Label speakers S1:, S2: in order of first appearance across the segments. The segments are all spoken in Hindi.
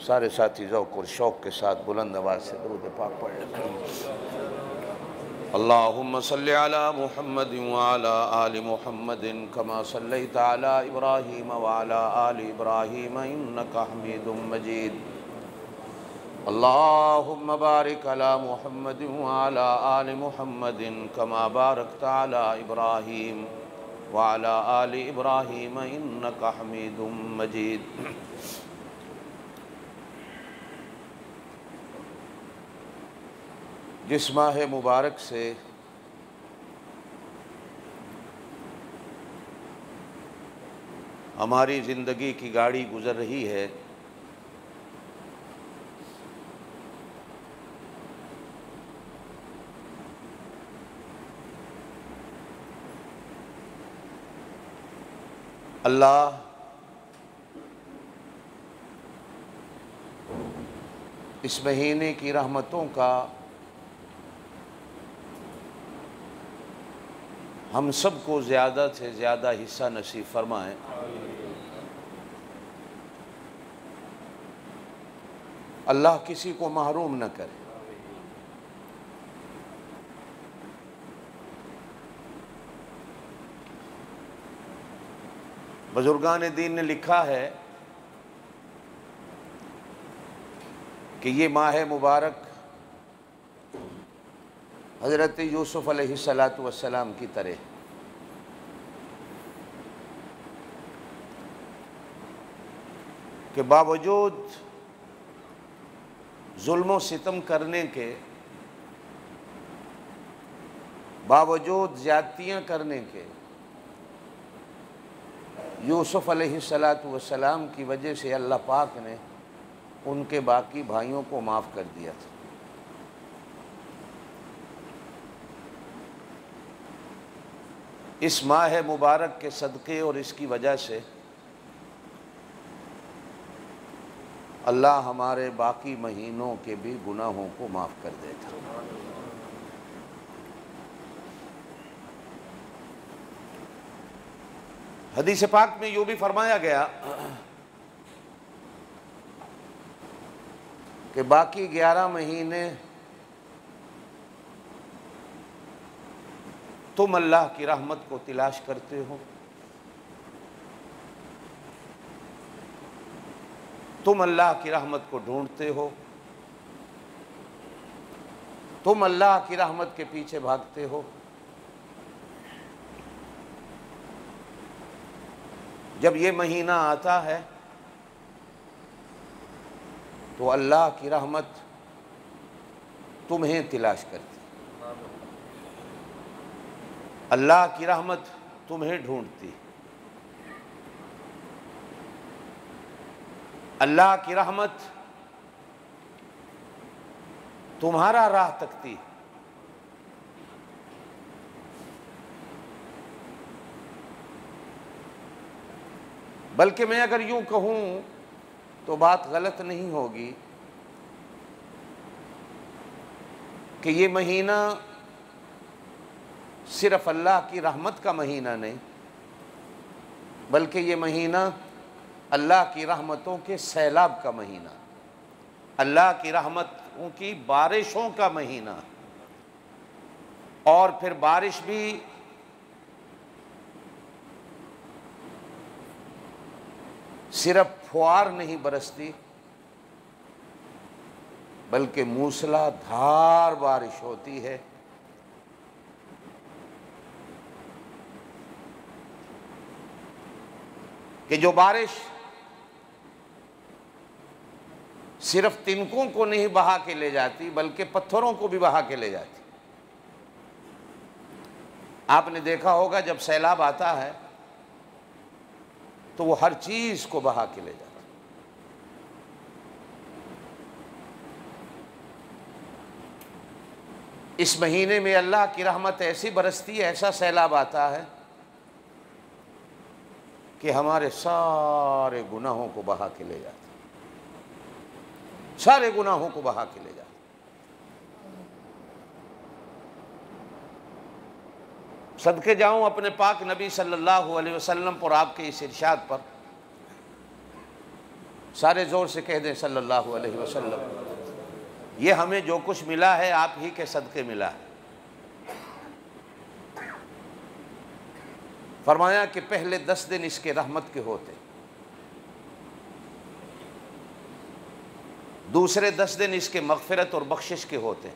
S1: सारे साथी ज़ौक़ और शौक़ के साथ बुलंद आवाज़ से दुरूद पाक पढ़ लें। अल्लाहुम्मा सल्लि अला मुहम्मद व अला आलि मुहम्मद कमा सल्लैता अला इब्राहीम व अला आलि इब्राहीम इन्नका हमीदुम मजीद। अल्लाहुम्मा बारिक अला मुहम्मद व अला आलि मुहम्मद कमा बारकता अला इब्राहीम व अला आलि इब्राहीम इन्नका हमीदुम मजीद। जिस माह मुबारक से हमारी ज़िंदगी की गाड़ी गुज़र रही है, अल्लाह इस महीने की रहमतों का हम सबको ज़्यादा से ज़्यादा हिस्सा नसीब फरमाएं। अल्लाह किसी को महरूम न करे। बुजुर्गान दीन ने लिखा है कि ये माह मुबारक हज़रत यूसुफ़ अलैहिस्सलातु वस्सलाम की तरह के बावजूद जुल्म सितम करने के, बावजूद ज़्यादतियाँ करने के, यूसुफ़ अलैहिस्सलातु वस्सलाम की वजह से अल्लाह पाक ने उनके बाकी भाइयों को माफ़ कर दिया था। इस माह मुबारक के सदक़े और इसकी वजह से अल्लाह हमारे बाकी महीनों के भी गुनाहों को माफ़ कर देता। हदीस पाक में यूँ भी फरमाया गया कि बाकी 11 महीने तुम अल्लाह की रहमत को तलाश करते हो, तुम अल्लाह की रहमत को ढूंढते हो, तुम अल्लाह की रहमत के पीछे भागते हो। जब ये महीना आता है तो अल्लाह की रहमत तुम्हें तलाश करती। अल्लाह की रहमत तुम्हें ढूंढती, अल्लाह की रहमत तुम्हारा राह तकती। बल्कि मैं अगर यूं कहूं तो बात गलत नहीं होगी कि ये महीना सिर्फ अल्लाह की रहमत का महीना नहीं, बल्कि ये महीना अल्लाह की रहमतों के सैलाब का महीना, अल्लाह की रहमतों की बारिशों का महीना। और फिर बारिश भी सिर्फ फुआर नहीं बरसती, बल्कि मूसलाधार बारिश होती है। कि जो बारिश सिर्फ तिनकों को नहीं बहा के ले जाती, बल्कि पत्थरों को भी बहा के ले जाती। आपने देखा होगा जब सैलाब आता है तो वो हर चीज को बहा के ले जाता। इस महीने में अल्लाह की रहमत ऐसी बरसती है, ऐसा सैलाब आता है कि हमारे सारे गुनाहों को बहा के ले जाता, सारे गुनाहों को बहा के ले जाता। सदके जाऊं अपने पाक नबी सल्लल्लाहु अलैहि वसल्लम पर, आपके इस इरशाद पर। सारे जोर से कह दें सल्लल्लाहु अलैहि वसल्लम। ये हमें जो कुछ मिला है आप ही के सदके मिला है। फरमाया कि पहले 10 दिन इसके रहमत के होते, दूसरे 10 दिन इसके मगफिरत और बख्शिश के होते,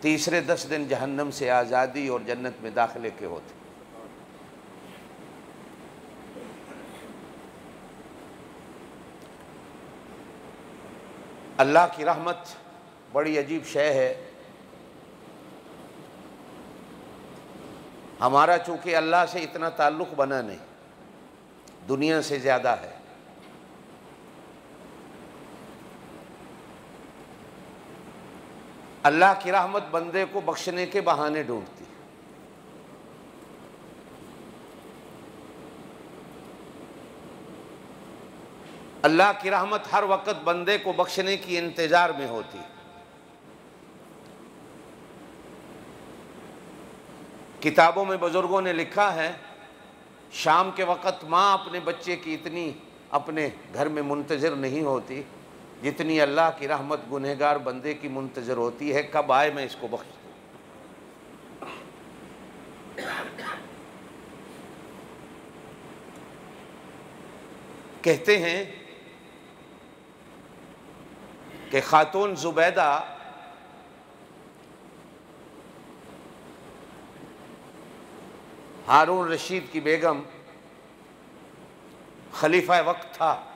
S1: तीसरे 10 दिन जहन्नम से आज़ादी और जन्नत में दाखिले के होते। अल्लाह की रहमत बड़ी अजीब शय है। हमारा चूँकि अल्लाह से इतना ताल्लुक़ बना नहीं, दुनिया से ज़्यादा है। अल्लाह की रहमत बंदे को बख्शने के बहाने ढूंढती। अल्लाह की रहमत हर वक्त बंदे को बख्शने की इंतजार में होती। किताबों में बुजुर्गों ने लिखा है, शाम के वक़्त माँ अपने बच्चे की इतनी अपने घर में मुंतज़िर नहीं होती जितनी अल्लाह की रहमत गुनहगार बंदे की मुंतज़िर होती है, कब आए मैं इसको बख्श दूं। कहते हैं कि खातून जुबैदा हारून रशीद की बेगम, खलीफा वक्त था,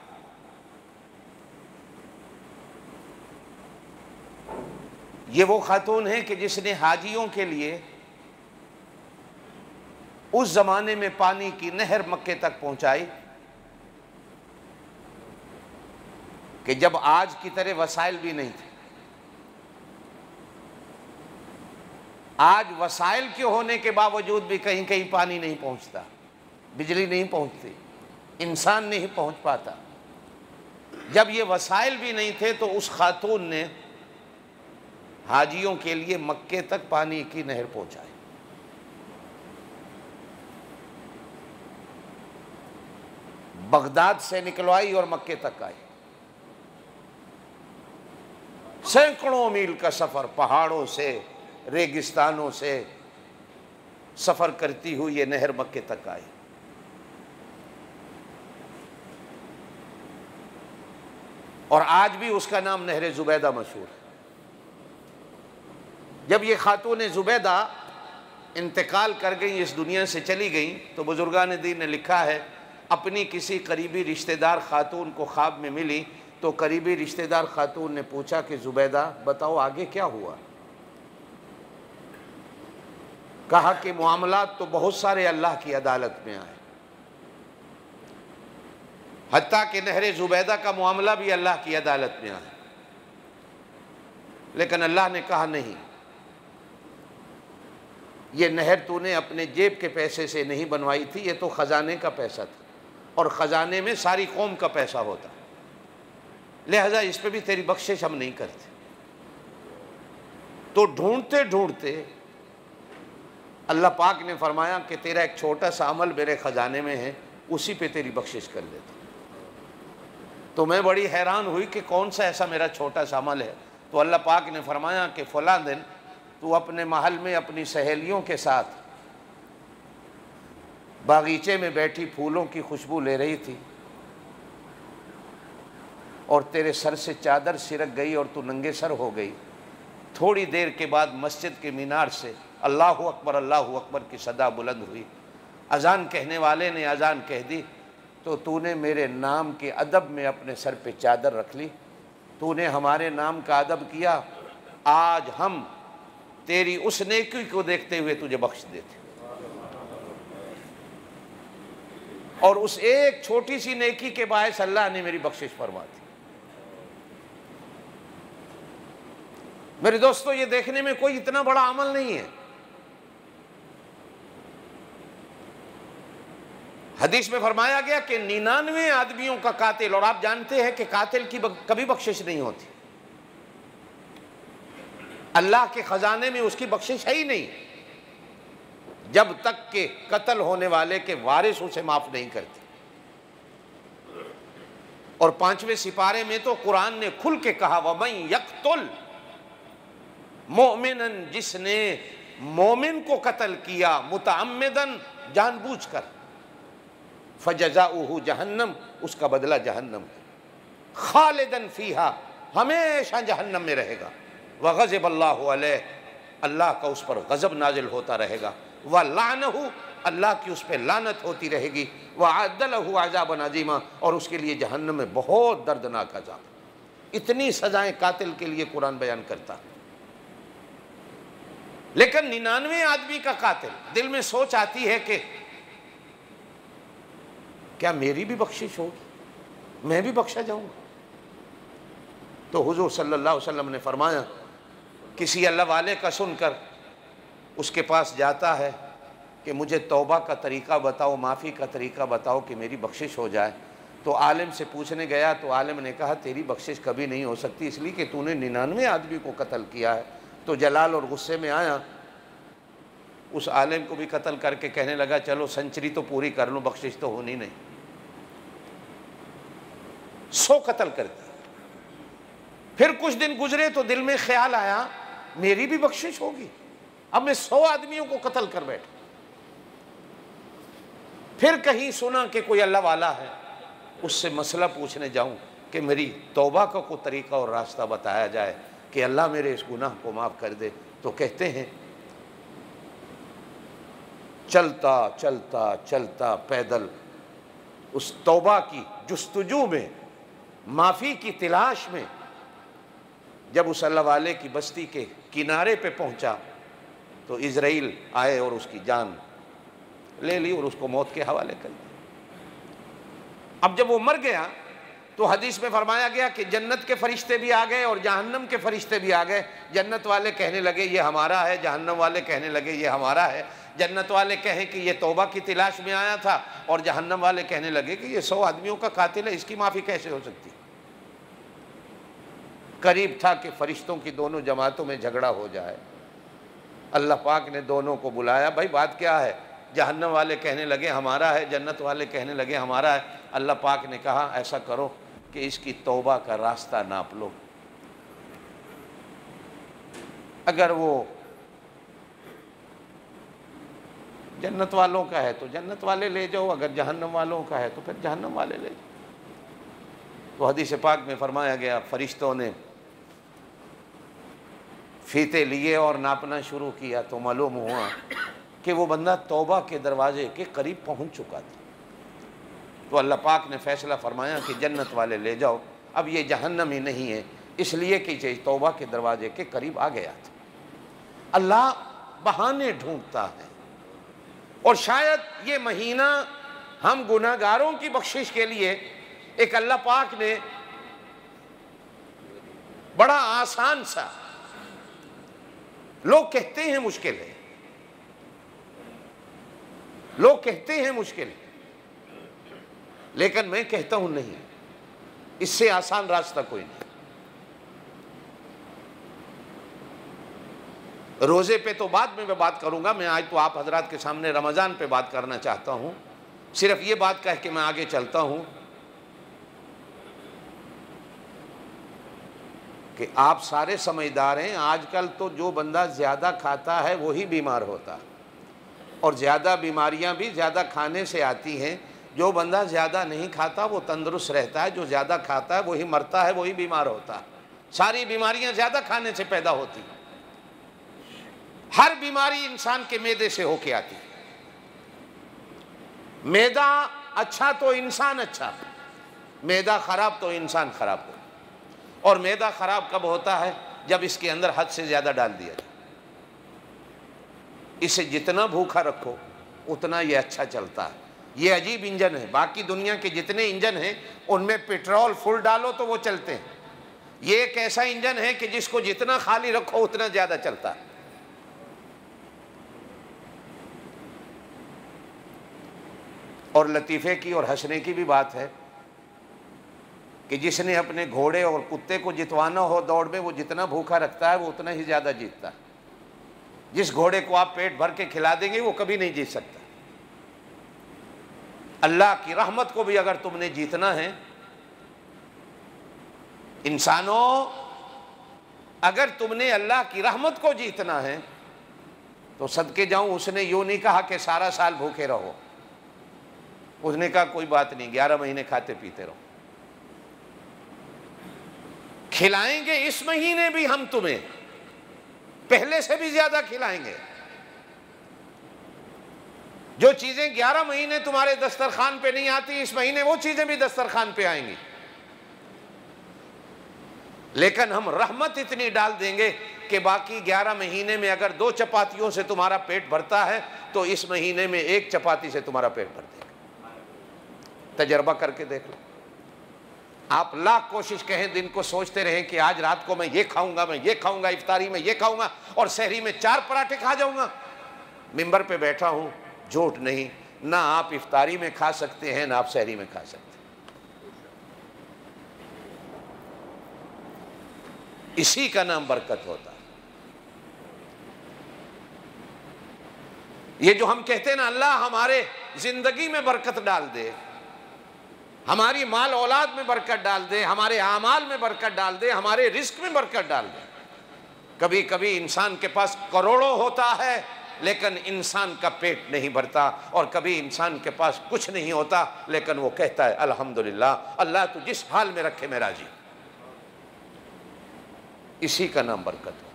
S1: ये वो खातून है कि जिसने हाजियों के लिए उस जमाने में पानी की नहर मक्के तक पहुंचाई कि जब आज की तरह वसाइल भी नहीं थे। आज वसाइल के होने के बावजूद भी कहीं कहीं पानी नहीं पहुंचता, बिजली नहीं पहुंचती, इंसान नहीं पहुंच पाता। जब ये वसाइल भी नहीं थे तो उस खातून ने हाजियों के लिए मक्के तक पानी की नहर पहुंचाई। बगदाद से निकलवाई और मक्के तक आई। सैकड़ों मील का सफर, पहाड़ों से रेगिस्तानों से सफर करती हुई ये नहर मक्के तक आई। और आज भी उसका नाम नहर जुबैदा मशहूर है। जब ये खातून जुबैदा इंतकाल कर गई, इस दुनिया से चली गई, तो बुजुर्गान दीन ने लिखा है, अपनी किसी करीबी रिश्तेदार खातून को ख्वाब में मिली तो करीबी रिश्तेदार खातून ने पूछा कि जुबैदा बताओ आगे क्या हुआ। कहा कि मामलात तो बहुत सारे अल्लाह की अदालत में आए, हत्ता कि नहर ज़ुबैदा का मामला भी अल्लाह की अदालत में आया, लेकिन अल्लाह ने कहा नहीं, ये नहर तूने अपने जेब के पैसे से नहीं बनवाई थी, ये तो ख़जाने का पैसा था और ख़जाने में सारी कौम का पैसा होता, लिहाजा इस पर भी तेरी बख्शिश हम नहीं करते। तो ढूंढते ढूंढते अल्लाह पाक ने फरमाया कि तेरा एक छोटा सा अमल मेरे ख़जाने में है, उसी पे तेरी बख्शिश कर देता। तो मैं बड़ी हैरान हुई कि कौन सा ऐसा मेरा छोटा सा अमल है। तो अल्लाह पाक ने फरमाया कि फ़लाँ दिन तू अपने महल में अपनी सहेलियों के साथ बागीचे में बैठी फूलों की खुशबू ले रही थी और तेरे सर से चादर सिरक गई और तू नंगे सर हो गई। थोड़ी देर के बाद मस्जिद के मीनार से अल्लाहु अकबर की सदा बुलंद हुई। अजान कहने वाले ने अजान कह दी तो तूने मेरे नाम के अदब में अपने सर पे चादर रख ली, तूने हमारे नाम का अदब किया। आज हम तेरी उस नेकी को देखते हुए तुझे बख्श देते, और उस एक छोटी सी नेकी के बायस अल्लाह ने मेरी बख्शिश फरमा दी। मेरे दोस्तों, ये देखने में कोई इतना बड़ा अमल नहीं है। हदीस में फरमाया गया कि 99 आदमियों का कातिल, और आप जानते हैं कि कातिल की कभी बख्शिश नहीं होती, अल्लाह के खजाने में उसकी बख्शिश है ही नहीं जब तक के कत्ल होने वाले के वारिस उसे माफ नहीं करते। और 5वें सिपारे में तो कुरान ने खुल के कहा, वमन यक्तुल मोमिनन, जिसने मोमिन को कत्ल किया मुतअम्मिदन, जानबूझकर, फजज़ाउहु जहन्नम, उसका बदला जहन्नम, खालिदन फीहा, हमेशा जहन्नम में रहेगा। वग़ज़िबल्लाहु अलैहि, अल्लाह का उस पर गज़ब नाजिल होता रहेगा। व लानहु, अल्लाह की उस पर लानत होती रहेगी। व अद्दलहु अज़ाबन अज़ीमा, और उसके लिए जहन्नम में बहुत दर्दनाक अज़ाब। इतनी सजाएं कातिल के लिए कुरान बयान करता है। लेकिन 99 आदमी का कातिल, दिल में सोच आती है कि क्या मेरी भी बख्शिश होगी, मैं भी बख्शा जाऊंगा। तो हुजूर सल्लल्लाहु अलैहि वसल्लम ने फरमाया, किसी अल्लाह वाले का सुनकर उसके पास जाता है कि मुझे तौबा का तरीक़ा बताओ, माफ़ी का तरीक़ा बताओ कि मेरी बख्शिश हो जाए। तो आलिम से पूछने गया तो आलिम ने कहा, तेरी बख्शिश कभी नहीं हो सकती, इसलिए कि तूने 99 आदमी को कत्ल किया है। तो जलाल और गुस्से में आया, उस आलिम को भी कत्ल करके कहने लगा, चलो सेंचुरी तो पूरी कर लूँ, बख्शिश तो होनी नहीं। 100 कत्ल कर दिया। फिर कुछ दिन गुजरे तो दिल में ख्याल आया, मेरी भी बख्शिश होगी, अब मैं 100 आदमियों को कत्ल कर बैठा। फिर कहीं सुना कि कोई अल्लाह वाला है, उससे मसला पूछने जाऊं कि मेरी तौबा का कोई तरीका और रास्ता बताया जाए कि अल्लाह मेरे इस गुनाह को माफ़ कर दे। तो कहते हैं, चलता चलता चलता पैदल उस तौबा की जुस्तजू में, माफ़ी की तलाश में, जब उस अल्लाह वाले की बस्ती के किनारे पे पहुंचा तो इज़राइल आए और उसकी जान ले ली और उसको मौत के हवाले कर दिया। अब जब वो मर गया तो हदीस में फरमाया गया कि जन्नत के फरिश्ते भी आ गए और जहन्नम के फरिश्ते भी आ गए। जन्नत वाले कहने लगे ये हमारा है, जहन्नम वाले कहने लगे ये हमारा है। जन्नत वाले कहें कि ये तौबा की तलाश में आया था, और जहन्नम वाले कहने लगे कि ये 100 आदमियों का कातिल है, इसकी माफ़ी कैसे हो सकती। करीब था कि फरिश्तों की दोनों जमातों में झगड़ा हो जाए। अल्लाह पाक ने दोनों को बुलाया, भाई बात क्या है। जहन्नम वाले कहने लगे हमारा है, जन्नत वाले कहने लगे हमारा है। अल्लाह पाक ने कहा, ऐसा करो कि इसकी तौबा का रास्ता नाप लो, अगर वो जन्नत वालों का है तो जन्नत वाले ले जाओ, अगर जहन्नम वालों का है तो फिर जहन्नम वाले ले जाओ। तो हदीस पाक में फरमाया गया, फरिश्तों ने फीते लिए और नापना शुरू किया तो मालूम हुआ कि वो बंदा तौबा के दरवाजे के करीब पहुंच चुका था। तो अल्लाह पाक ने फैसला फरमाया कि जन्नत वाले ले जाओ। अब ये जहन्नम ही नहीं है, इसलिए कि तौबा के दरवाजे के करीब आ गया था। अल्लाह बहाने ढूंढता है। और शायद ये महीना हम गुनाहगारों की बख्शिश के लिए एक अल्लाह पाक ने बड़ा आसान सा, लोग कहते हैं मुश्किल है, लोग कहते हैं मुश्किल है, लेकिन मैं कहता हूं नहीं, इससे आसान रास्ता कोई नहीं। रोजे पे तो बाद में मैं बात करूंगा, मैं आज तो आप हजरात के सामने रमजान पे बात करना चाहता हूं। सिर्फ ये बात कह के मैं आगे चलता हूं कि आप सारे समझदार हैं। आजकल तो जो बंदा ज़्यादा खाता है वही बीमार होता है, और ज़्यादा बीमारियां भी ज़्यादा खाने से आती हैं। जो बंदा ज़्यादा नहीं खाता वो तंदुरुस्त रहता है, जो ज़्यादा खाता है वही मरता है, वही बीमार होता है। सारी बीमारियां ज़्यादा खाने से पैदा होती हैं। हर बीमारी इंसान के मैदे से होके आती है। मैदा अच्छा तो इंसान अच्छा, मैदा खराब तो इंसान खराब हो। और मैदा खराब कब होता है? जब इसके अंदर हद से ज़्यादा डाल दिया जाए। इसे जितना भूखा रखो उतना ये अच्छा चलता है। ये अजीब इंजन है। बाकी दुनिया के जितने इंजन हैं उनमें पेट्रोल फुल डालो तो वो चलते हैं। ये एक ऐसा इंजन है कि जिसको जितना खाली रखो उतना ज़्यादा चलता है। और लतीफ़े की और हंसने की भी बात है कि जिसने अपने घोड़े और कुत्ते को जितवाना हो दौड़ में, वो जितना भूखा रखता है वो उतना ही ज़्यादा जीतता है। जिस घोड़े को आप पेट भर के खिला देंगे वो कभी नहीं जीत सकता। अल्लाह की रहमत को भी अगर तुमने जीतना है, इंसानों, अगर तुमने अल्लाह की रहमत को जीतना है तो सदके जाऊं, उसने यूं नहीं कहा कि सारा साल भूखे रहो। उसने कहा कोई बात नहीं, 11 महीने खाते पीते रहो। खिलाएंगे इस महीने भी हम तुम्हें, पहले से भी ज्यादा खिलाएंगे। जो चीजें 11 महीने तुम्हारे दस्तरखान पे नहीं आती, इस महीने वो चीजें भी दस्तरखान पे आएंगी। लेकिन हम रहमत इतनी डाल देंगे कि बाकी 11 महीने में अगर 2 चपातियों से तुम्हारा पेट भरता है तो इस महीने में 1 चपाती से तुम्हारा पेट भर देगा। तजर्बा करके देख लो। आप लाख कोशिश कहें, दिन को सोचते रहें कि आज रात को मैं ये खाऊंगा, मैं ये खाऊंगा, इफ्तारी में ये खाऊंगा और सहरी में 4 पराठे खा जाऊंगा। मिंबर पे बैठा हूं, झूठ नहीं, ना आप इफ्तारी में खा सकते हैं ना आप सहरी में खा सकते हैं। इसी का नाम बरकत होता है। ये जो हम कहते हैं ना, अल्लाह हमारे जिंदगी में बरकत डाल दे, हमारी माल औलाद में बरकत डाल दे, हमारे आमाल में बरकत डाल दे, हमारे रिस्क में बरकत डाल दे। कभी कभी इंसान के पास करोड़ों होता है लेकिन इंसान का पेट नहीं भरता, और कभी इंसान के पास कुछ नहीं होता लेकिन वो कहता है अल्हम्दुलिल्लाह, अल्लाह तू जिस हाल में रखे मैं राजी। इसी का नाम बरकत होता है।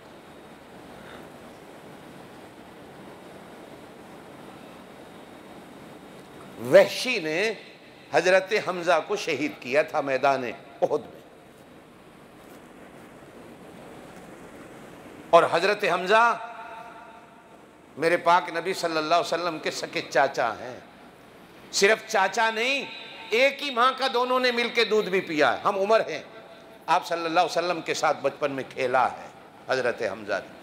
S1: वहशी ने हजरत हमजा को शहीद किया था मैदान उहद में, और हजरत हमजा मेरे पाक नबी सल्लल्लाहु अलैहि वसल्लम के सके चाचा हैं। सिर्फ चाचा नहीं, एक ही मां का दोनों ने मिलकर दूध भी पिया है। हम उमर हैं, आप सल्लल्लाहु अलैहि वसल्लम के साथ बचपन में खेला है हजरत हमजा ने।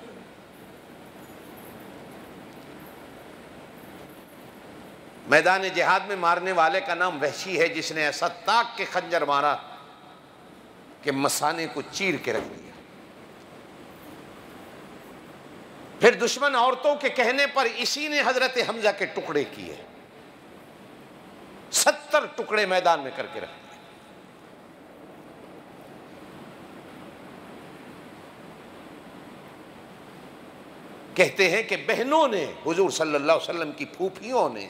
S1: मैदान जिहाद में मारने वाले का नाम वहशी है, जिसने ऐसा ताक के खंजर मारा कि मसाने को चीर के रख दिया। फिर दुश्मन औरतों के कहने पर इसी ने हजरत हमजा के टुकड़े किए, 70 टुकड़े मैदान में करके रख दिए। कहते हैं कि बहनों ने, हुजूर सल्लल्लाहु अलैहि वसल्लम की फूफियों ने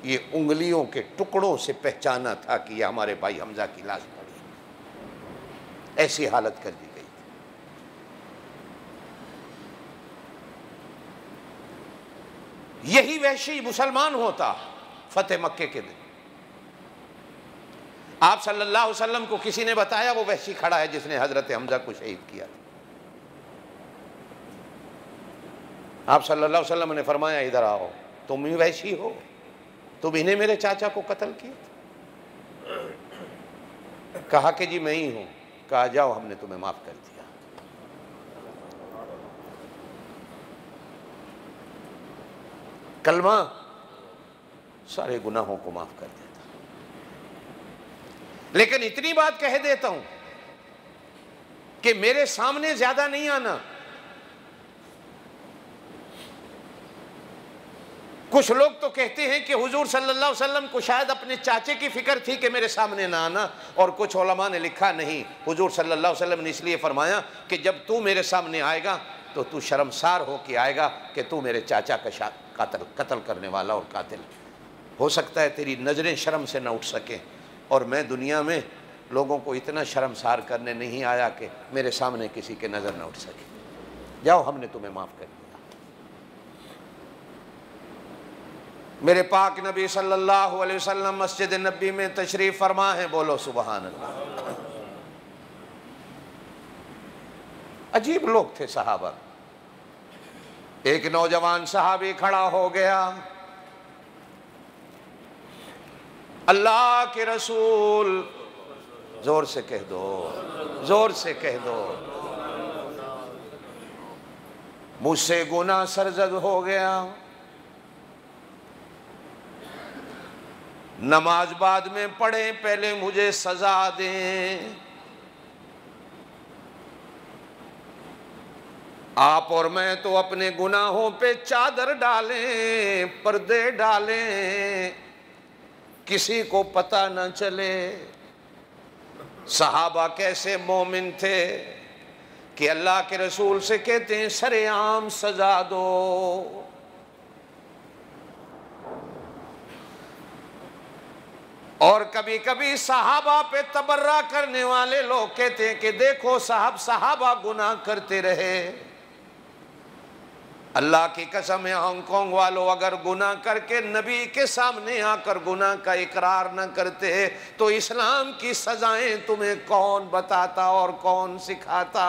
S1: ये उंगलियों के टुकड़ों से पहचाना था कि ये हमारे भाई हमजा की लाश पड़ी। ऐसी हालत कर दी गई। यही वहशी मुसलमान होता फतेह मक्के के दिन। आप सल्लल्लाहु अलैहि वसल्लम को किसी ने बताया वो वहशी खड़ा है जिसने हजरत हमजा को शहीद किया था। आप सल्लल्लाहु अलैहि वसल्लम ने फरमाया इधर आओ, तुम ही वैसी हो, तुम इन्हें मेरे चाचा को कत्ल किया। कहा कि जी मैं ही हूं। कहा जाओ हमने तुम्हें माफ कर दिया। कलमा सारे गुनाहों को माफ कर देता। लेकिन इतनी बात कह देता हूं कि मेरे सामने ज्यादा नहीं आना। कुछ लोग तो कहते हैं कि हुजूर सल्लल्लाहु अलैहि वसल्लम को शायद अपने चाचे की फिक्र थी कि मेरे सामने ना आना, और कुछ उलमा ने लिखा नहीं, हुजूर सल्लल्लाहु अलैहि वसल्लम ने इसलिए फरमाया कि जब तू मेरे सामने आएगा तो तू शर्मसार हो के आएगा कि तू मेरे चाचा का कत्ल करने वाला और कातिल। हो सकता है तेरी नज़रें शर्म से न उठ सकें, और मैं दुनिया में लोगों को इतना शर्मसार करने नहीं आया कि मेरे सामने किसी के नज़र न उठ सके। जाओ हमने तुम्हें माफ़ कर दिया। मेरे पाक नबी सल्लल्लाहु अलैहि वसल्लम मस्जिद नबी में तशरीफ फरमा है, बोलो सुबहान अल्लाह। अजीब लोग थे सहाबा। एक नौजवान सहाबी खड़ा हो गया, अल्लाह के रसूल, जोर से कह दो, जोर से कह दो, मुझसे गुनाह सरजद हो गया, नमाज बाद में पढ़े, पहले मुझे सजा दें। आप और मैं तो अपने गुनाहों पे चादर डालें, पर्दे डालें, किसी को पता न चले। सहाबा कैसे मोमिन थे कि अल्लाह के रसूल से कहते हैं सरेआम सजा दो। और कभी कभी सहाबा पे तबर्रा करने वाले लोग कहते हैं कि देखो साहब, सहाबा गुनाह करते रहे, अल्लाह की कसम है हांगकांग वालों, अगर गुनाह करके नबी के सामने आकर गुनाह का इकरार न करते तो इस्लाम की सजाएं तुम्हें कौन बताता और कौन सिखाता।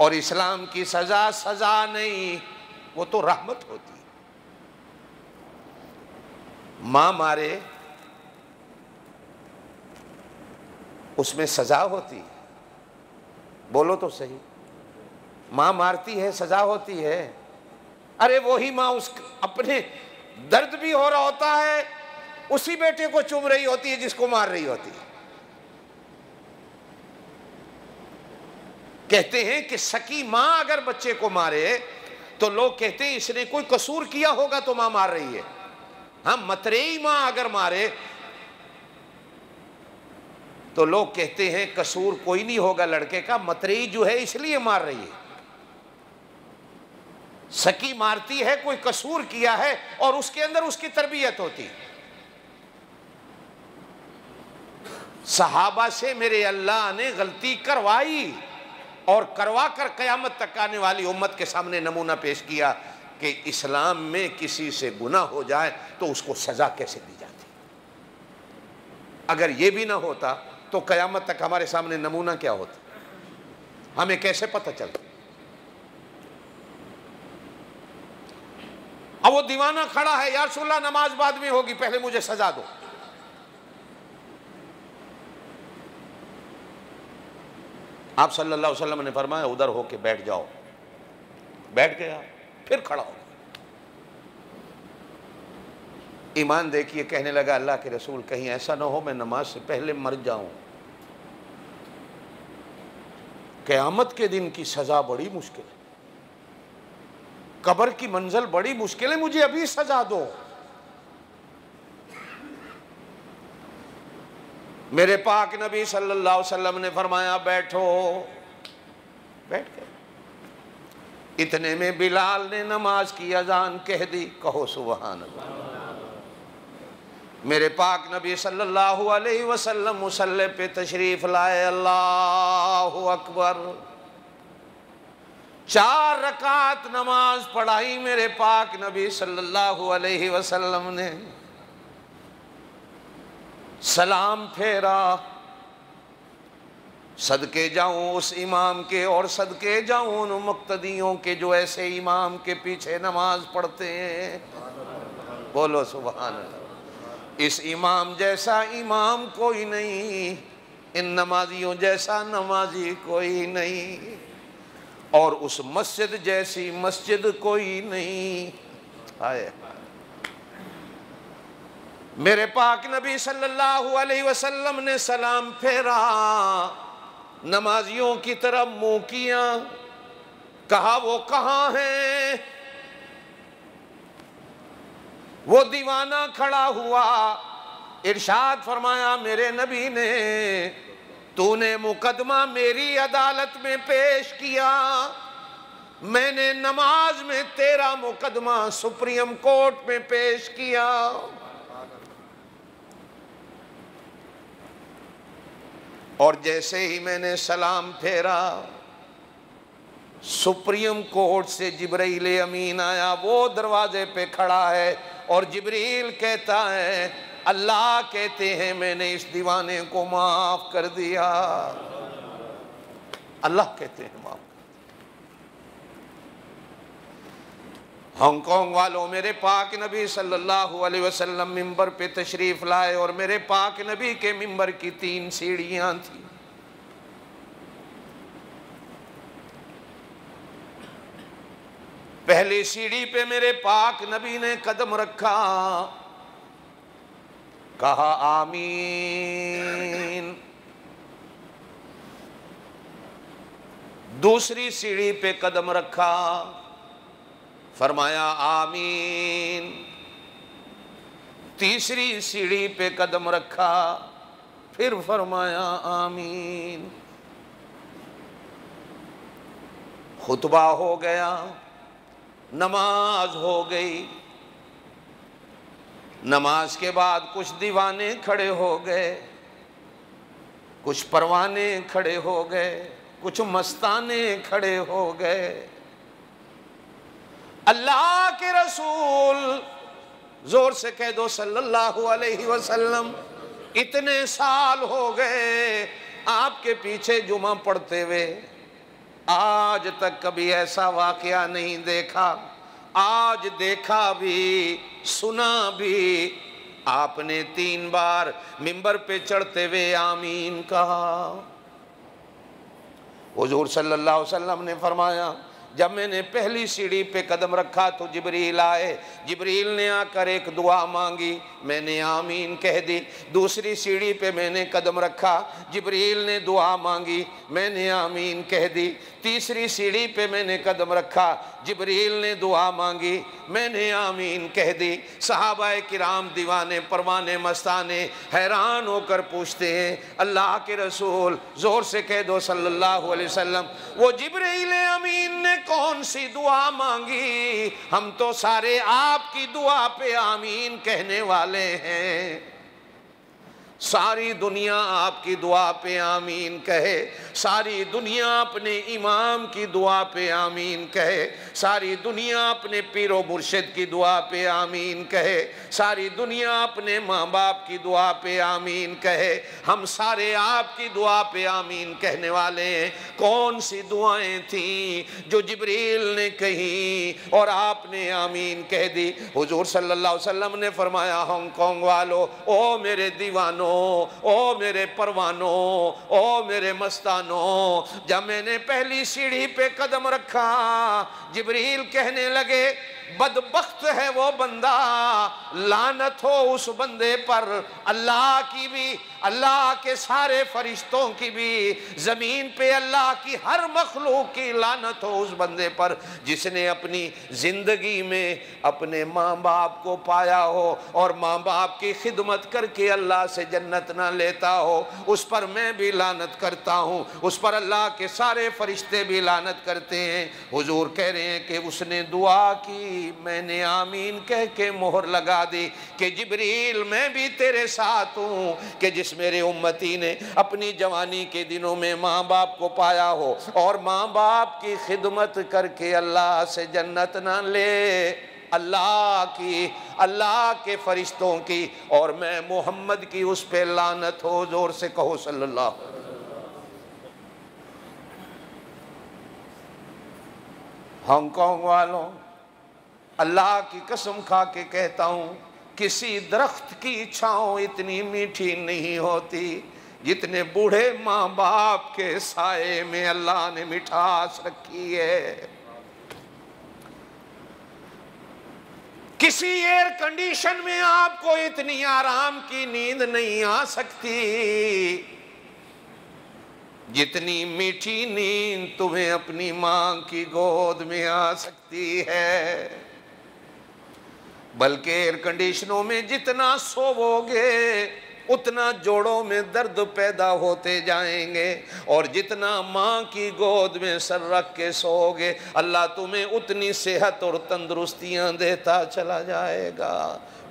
S1: और इस्लाम की सजा सजा नहीं, वो तो रहमत होती। मां मारे उसमें सजा होती, बोलो तो सही। मां मारती है, सजा होती है। अरे वही मां उस अपने दर्द भी हो रहा होता है, उसी बेटे को चूम रही होती है जिसको मार रही होती है। कहते हैं कि सकी मां अगर बच्चे को मारे तो लोग कहते हैं इसने कोई कसूर किया होगा तो मां मार रही है। हम मतरेई मां अगर मारे तो लोग कहते हैं कसूर कोई नहीं होगा लड़के का, मतरेई जो है इसलिए मार रही है। सकी मारती है, कोई कसूर किया है और उसके अंदर उसकी तरबियत होती। सहाबा से मेरे अल्लाह ने गलती करवाई और करवा कर कयामत तक आने वाली उम्मत के सामने नमूना पेश किया कि इस्लाम में किसी से गुनाह हो जाए तो उसको सजा कैसे दी जाती। अगर ये भी ना होता तो कयामत तक हमारे सामने नमूना क्या होता, हमें कैसे पता चलता। अब वो दीवाना खड़ा है, या रसूलल्लाह नमाज बाद में होगी, पहले मुझे सजा दो। आप सल्लल्लाहु अलैहि वसल्लम ने फरमाया उधर होके बैठ जाओ। बैठ गया, फिर खड़ा हो। ईमान देखिए, कहने लगा अल्लाह के रसूल कहीं ऐसा ना हो मैं नमाज से पहले मर जाऊं। क़यामत के दिन की सजा बड़ी मुश्किल है, कब्र की मंजिल बड़ी मुश्किल है, मुझे अभी सजा दो। मेरे पाक नबी सल्लल्लाहु अलैहि वसल्लम ने फरमाया बैठो। बैठ गए। इतने में बिलाल ने नमाज की अजान कह दी। कहो सुभान अल्लाह। मेरे पाक नबी सल्लल्लाहु अलैहि वसल्लम मुसल्ले पे तशरीफ लाए। अल्लाहु अकबर। 4 रकात नमाज पढ़ाई मेरे पाक नबी सल्लल्लाहु अलैहि वसल्लम ने। सलाम फेरा। सदके जाऊं उस इमाम के और सदके जाऊं उन मुक्तदियों के जो ऐसे इमाम के पीछे नमाज पढ़ते हैं। बोलो सुभान अल्लाह। इस इमाम जैसा इमाम कोई नहीं, इन नमाजियों जैसा नमाजी कोई नहीं, और उस मस्जिद जैसी मस्जिद कोई नहीं। आए मेरे पाक नबी सल्लल्लाहु अलैहि वसल्लम ने सलाम फेरा, नमाजियों की तरफ मुंह किया, कहा वो कहाँ हैं? वो दीवाना खड़ा हुआ, इरशाद फरमाया मेरे नबी ने, तूने मुकदमा मेरी अदालत में पेश किया, मैंने नमाज में तेरा मुकदमा सुप्रीम कोर्ट में पेश किया। और जैसे ही मैंने सलाम फेरा, सुप्रीम कोर्ट से जिब्रील अमीन आया, वो दरवाजे पे खड़ा है, और जिब्रील कहता है अल्लाह कहते हैं मैंने इस दीवाने को माफ कर दिया। अल्लाह कहते हैं माफ। हांगकांग वालों, मेरे पाक नबी सल्लल्लाहु अलैहि वसल्लम मिंबर पे तशरीफ लाए, और मेरे पाक नबी के मिंबर की 3 सीढ़ियां थी। पहली सीढ़ी पे मेरे पाक नबी ने कदम रखा, कहा आमीन। दूसरी सीढ़ी पे कदम रखा, फरमाया आमीन। तीसरी सीढ़ी पे कदम रखा, फिर फरमाया आमीन। खुतबा हो गया, नमाज हो गई। नमाज के बाद कुछ दीवाने खड़े हो गए, कुछ परवाने खड़े हो गए, कुछ मस्ताने खड़े हो गए। अल्लाह के रसूल, जोर से कह दो सल्लल्लाहु अलैहि वसल्लम, इतने साल हो गए आपके पीछे जुमा पढ़ते हुए, आज तक कभी ऐसा वाकया नहीं देखा। आज देखा भी, सुना भी, आपने 3 बार मिंबर पे चढ़ते हुए आमीन कहा। हुजूर सल्लल्लाहु अलैहि वसल्लम ने फरमाया, जब मैंने पहली सीढ़ी पे कदम रखा तो जिब्रील आए, जिब्रील ने आकर एक दुआ मांगी, मैंने आमीन कह दी। दूसरी सीढ़ी पे मैंने कदम रखा, जिब्रील ने दुआ मांगी, मैंने आमीन कह दी। तीसरी सीढ़ी पे मैंने कदम रखा, जिब्रील ने दुआ मांगी, मैंने आमीन कह दी। सहाबाए किराम दीवाने परवाने मस्ताने हैरान होकर पूछते हैं अल्लाह के रसूल, जोर से कह दो सल्लल्लाहु अलैहि वसल्लम, वो जिब्रील अमीन ने कौन सी दुआ मांगी? हम तो सारे आपकी दुआ पे आमीन कहने वाले हैं। सारी दुनिया आपकी दुआ पे आमीन कहे, सारी दुनिया अपने इमाम की दुआ पे आमीन कहे, सारी दुनिया अपने पीरो मुर्शिद की दुआ पे आमीन कहे, सारी दुनिया अपने माँ बाप की दुआ पे आमीन कहे। हम सारे आपकी दुआ पे आमीन कहने वाले हैं। कौन सी दुआएं थी जो जिब्रील ने कही और आपने आमीन कह दी? हुजूर सल्लल्लाहु अलैहि वसल्लम ने फरमाया, हांगकांग वालों, ओ मेरे दीवानों, ओ मेरे परवानों, ओ मेरे मस्तानों, जब मैंने पहली सीढ़ी पे कदम रखा, जिब्रील कहने लगे बदबख्त है वो बंदा, लानत हो उस बंदे पर, अल्लाह की भी, अल्लाह के सारे फरिश्तों की भी, जमीन पे अल्लाह की हर मखलूक की लानत हो उस बंदे पर जिसने अपनी जिंदगी में अपने माँ बाप को पाया हो और माँ बाप की खिदमत करके अल्लाह से जन्नत ना लेता हो। उस पर मैं भी लानत करता हूँ, उस पर अल्लाह के सारे फरिश्ते भी लानत करते हैं। हुजूर कह रहे हैं कि उसने दुआ की, मैंने आमीन कह के मोहर लगा दी कि जिब्रील मैं भी तेरे साथ हूँ कि जिस मेरे उम्मती ने अपनी जवानी के दिनों में माँ बाप को पाया हो और माँ बाप की खिदमत करके अल्लाह से जन्नत ना ले, अल्लाह की, अल्लाह के फरिश्तों की और मैं मोहम्मद की उस पे लानत हो। जोर से कहो सल्लल्लाहु। हांगकांग वालों, अल्लाह की कसम खा के कहता हूँ, किसी दरख्त की छाँव इतनी मीठी नहीं होती जितने बूढ़े माँ बाप के साए में अल्लाह ने मिठास रखी है। किसी एयर कंडीशन में आपको इतनी आराम की नींद नहीं आ सकती जितनी मीठी नींद तुम्हें अपनी मां की गोद में आ सकती है। बल्कि एयर कंडीशनों में जितना सोवोगे उतना जोड़ों में दर्द पैदा होते जाएंगे, और जितना माँ की गोद में सर रख के सोओगे अल्लाह तुम्हें उतनी सेहत और तंदुरुस्तियाँ देता चला जाएगा।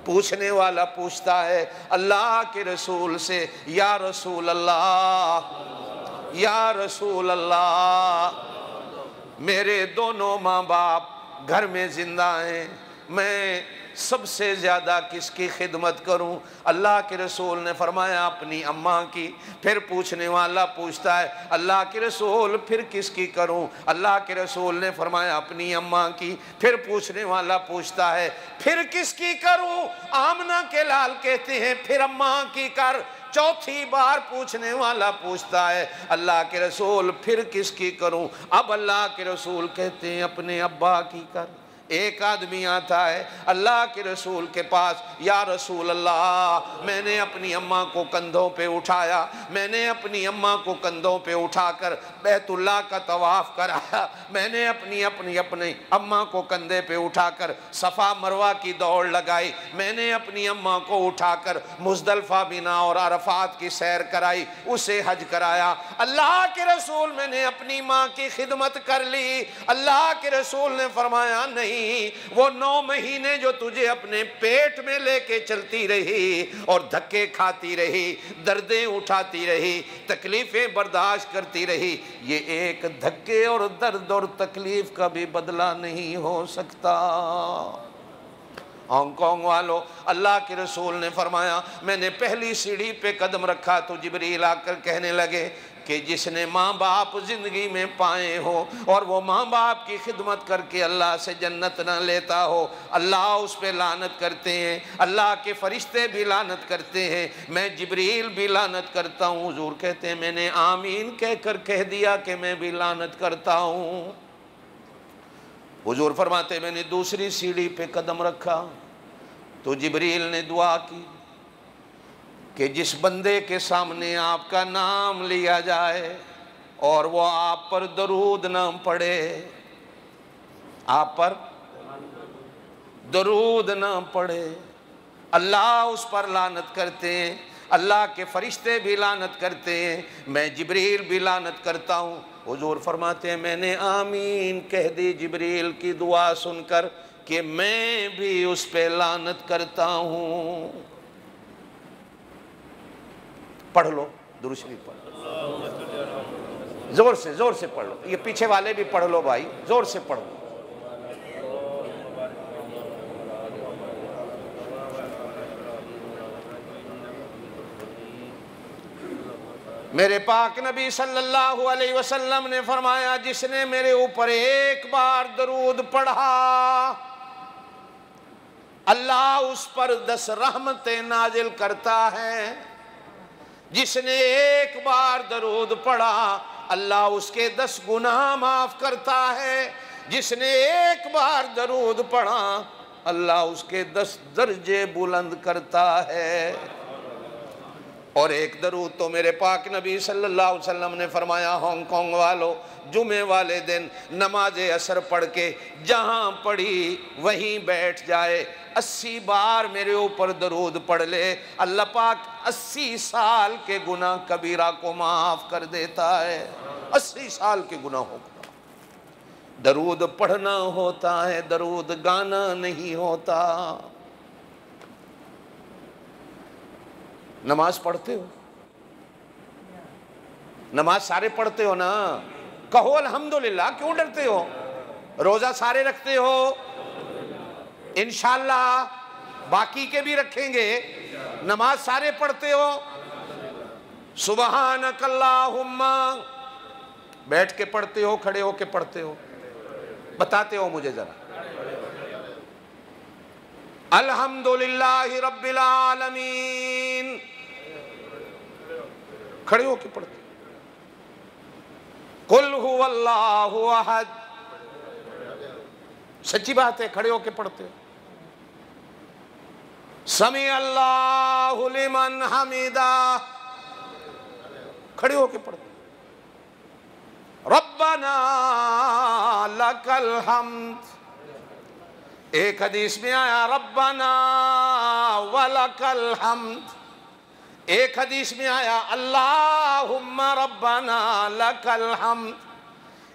S1: पूछने वाला पूछता है अल्लाह के रसूल से, या रसूल अल्लाह, या रसूल अल्लाह, मेरे दोनों माँ बाप घर में जिंदा हैं, मैं सबसे ज़्यादा किसकी खिदमत करूं? अल्लाह के रसूल ने फरमाया अपनी अम्मा की। फिर पूछने वाला पूछता है अल्लाह के रसूल फिर किसकी करूं? अल्लाह के रसूल ने फरमाया अपनी अम्मा की। फिर पूछने वाला पूछता है फिर किसकी करूं? आमना के लाल कहते हैं फिर अम्मा की कर। चौथी बार पूछने वाला पूछता है अल्लाह के रसूल फिर किसकी करूं? अब अल्लाह के रसूल कहते हैं अपने अब्बा की कर। एक आदमी आता है अल्लाह के रसूल के पास, या रसूल अल्लाह, मैंने अपनी अम्मा को कंधों पे उठाया, मैंने अपनी अम्मा को कंधों पे उठाकर बैतुल्लाह का तवाफ़ कराया, मैंने अपनी अम्मा को कंधे पे उठाकर सफ़ा मरवा की दौड़ लगाई, मैंने अपनी अम्मा को उठाकर मुज़दलिफ़ा बिना और अरफ़ात की सैर कराई, उसे हज कराया। अल्लाह के रसूल मैंने अपनी माँ की खिदमत कर ली। अल्लाह के रसूल ने फरमाया नहीं, वो 9 महीने जो तुझे अपने पेट में लेके चलती रही और धक्के खाती रही, दर्दें उठाती रही, तकलीफें बर्दाश्त करती रही, ये एक धक्के और दर्द और तकलीफ का भी बदला नहीं हो सकता। हांगकांग वालों, अल्लाह के रसूल ने फरमाया मैंने पहली सीढ़ी पे कदम रखा तो जिब्रील आकर कहने लगे कि जिसने माँ बाप ज़िंदगी में पाए हो और वो माँ बाप की खिदमत करके अल्लाह से जन्नत न लेता हो, अल्लाह उस पर लानत करते हैं, अल्लाह के फरिश्ते भी लानत करते हैं, मैं जिब्रील भी लानत करता हूँ। हुजूर कहते हैं मैंने आमीन कहकर कह दिया कि मैं भी लानत करता हूँ। हुजूर फरमाते मैंने दूसरी सीढ़ी पे कदम रखा तो जिब्रील ने दुआ की कि जिस बंदे के सामने आपका नाम लिया जाए और वो आप पर दरूद ना पढ़े, आप पर दरूद ना पढ़े, अल्लाह उस पर लानत करते हैं, अल्लाह के फरिश्ते भी लानत करते हैं, मैं जिब्रील भी लानत करता हूँ। हुजूर फरमाते हैं मैंने आमीन कह दी जिब्रील की दुआ सुनकर कि मैं भी उस पे लानत करता हूँ। पढ़ लो दुरूद शरीफ पढ़ लो, जोर से पढ़ लो, ये पीछे वाले भी पढ़ लो भाई, जोर से पढ़ लो। मेरे पाक नबी सल्लल्लाहु अलैहि वसल्लम ने फरमाया जिसने मेरे ऊपर एक बार दरूद पढ़ा अल्लाह उस पर 10 रहमतें नाजिल करता है। जिसने एक बार दरूद पढ़ा अल्लाह उसके 10 गुनाह माफ करता है। जिसने एक बार दरूद पढ़ा अल्लाह उसके 10 दर्जे बुलंद करता है। और एक दरूद तो मेरे पाक नबी सल्लल्लाहु अलैहि वसल्लम ने फरमाया हांगकांग वालों, जुमे वाले दिन नमाज असर पढ़ के जहाँ पढ़ी वहीं बैठ जाए, 80 बार मेरे ऊपर दरूद पढ़ ले, अल्लाह पाक 80 साल के गुनाह कबीरा को माफ़ कर देता है। 80 साल के गुनाहों को दरूद पढ़ना होता है, दरूद गाना नहीं होता। नमाज पढ़ते हो? नमाज सारे पढ़ते हो ना? कहो अल्हम्दुलिल्लाह, क्यों डरते हो? रोजा सारे रखते हो? इंशाअल्लाह बाकी के भी रखेंगे। नमाज सारे पढ़ते हो? सुबहानक अल्लाहुम्मा बैठ के पढ़ते हो, खड़े होके पढ़ते हो? बताते हो मुझे जरा। अल्हम्दुलिल्लाहि रब्बिल आलमीन, खड़े होके पढ़ते। कुल हुवल्लाहु अहद, सच्ची बात है, खड़े होके पढ़ते। समी अल्लाहु लिमन हमीदा, खड़े होके पढ़ते। रब्बना लकल हम्द, एक हदीस में आया रब्बना वलकल हम्द, एक हदीस में आया अल्लाहुम्मा रब्बना लकल हम्द,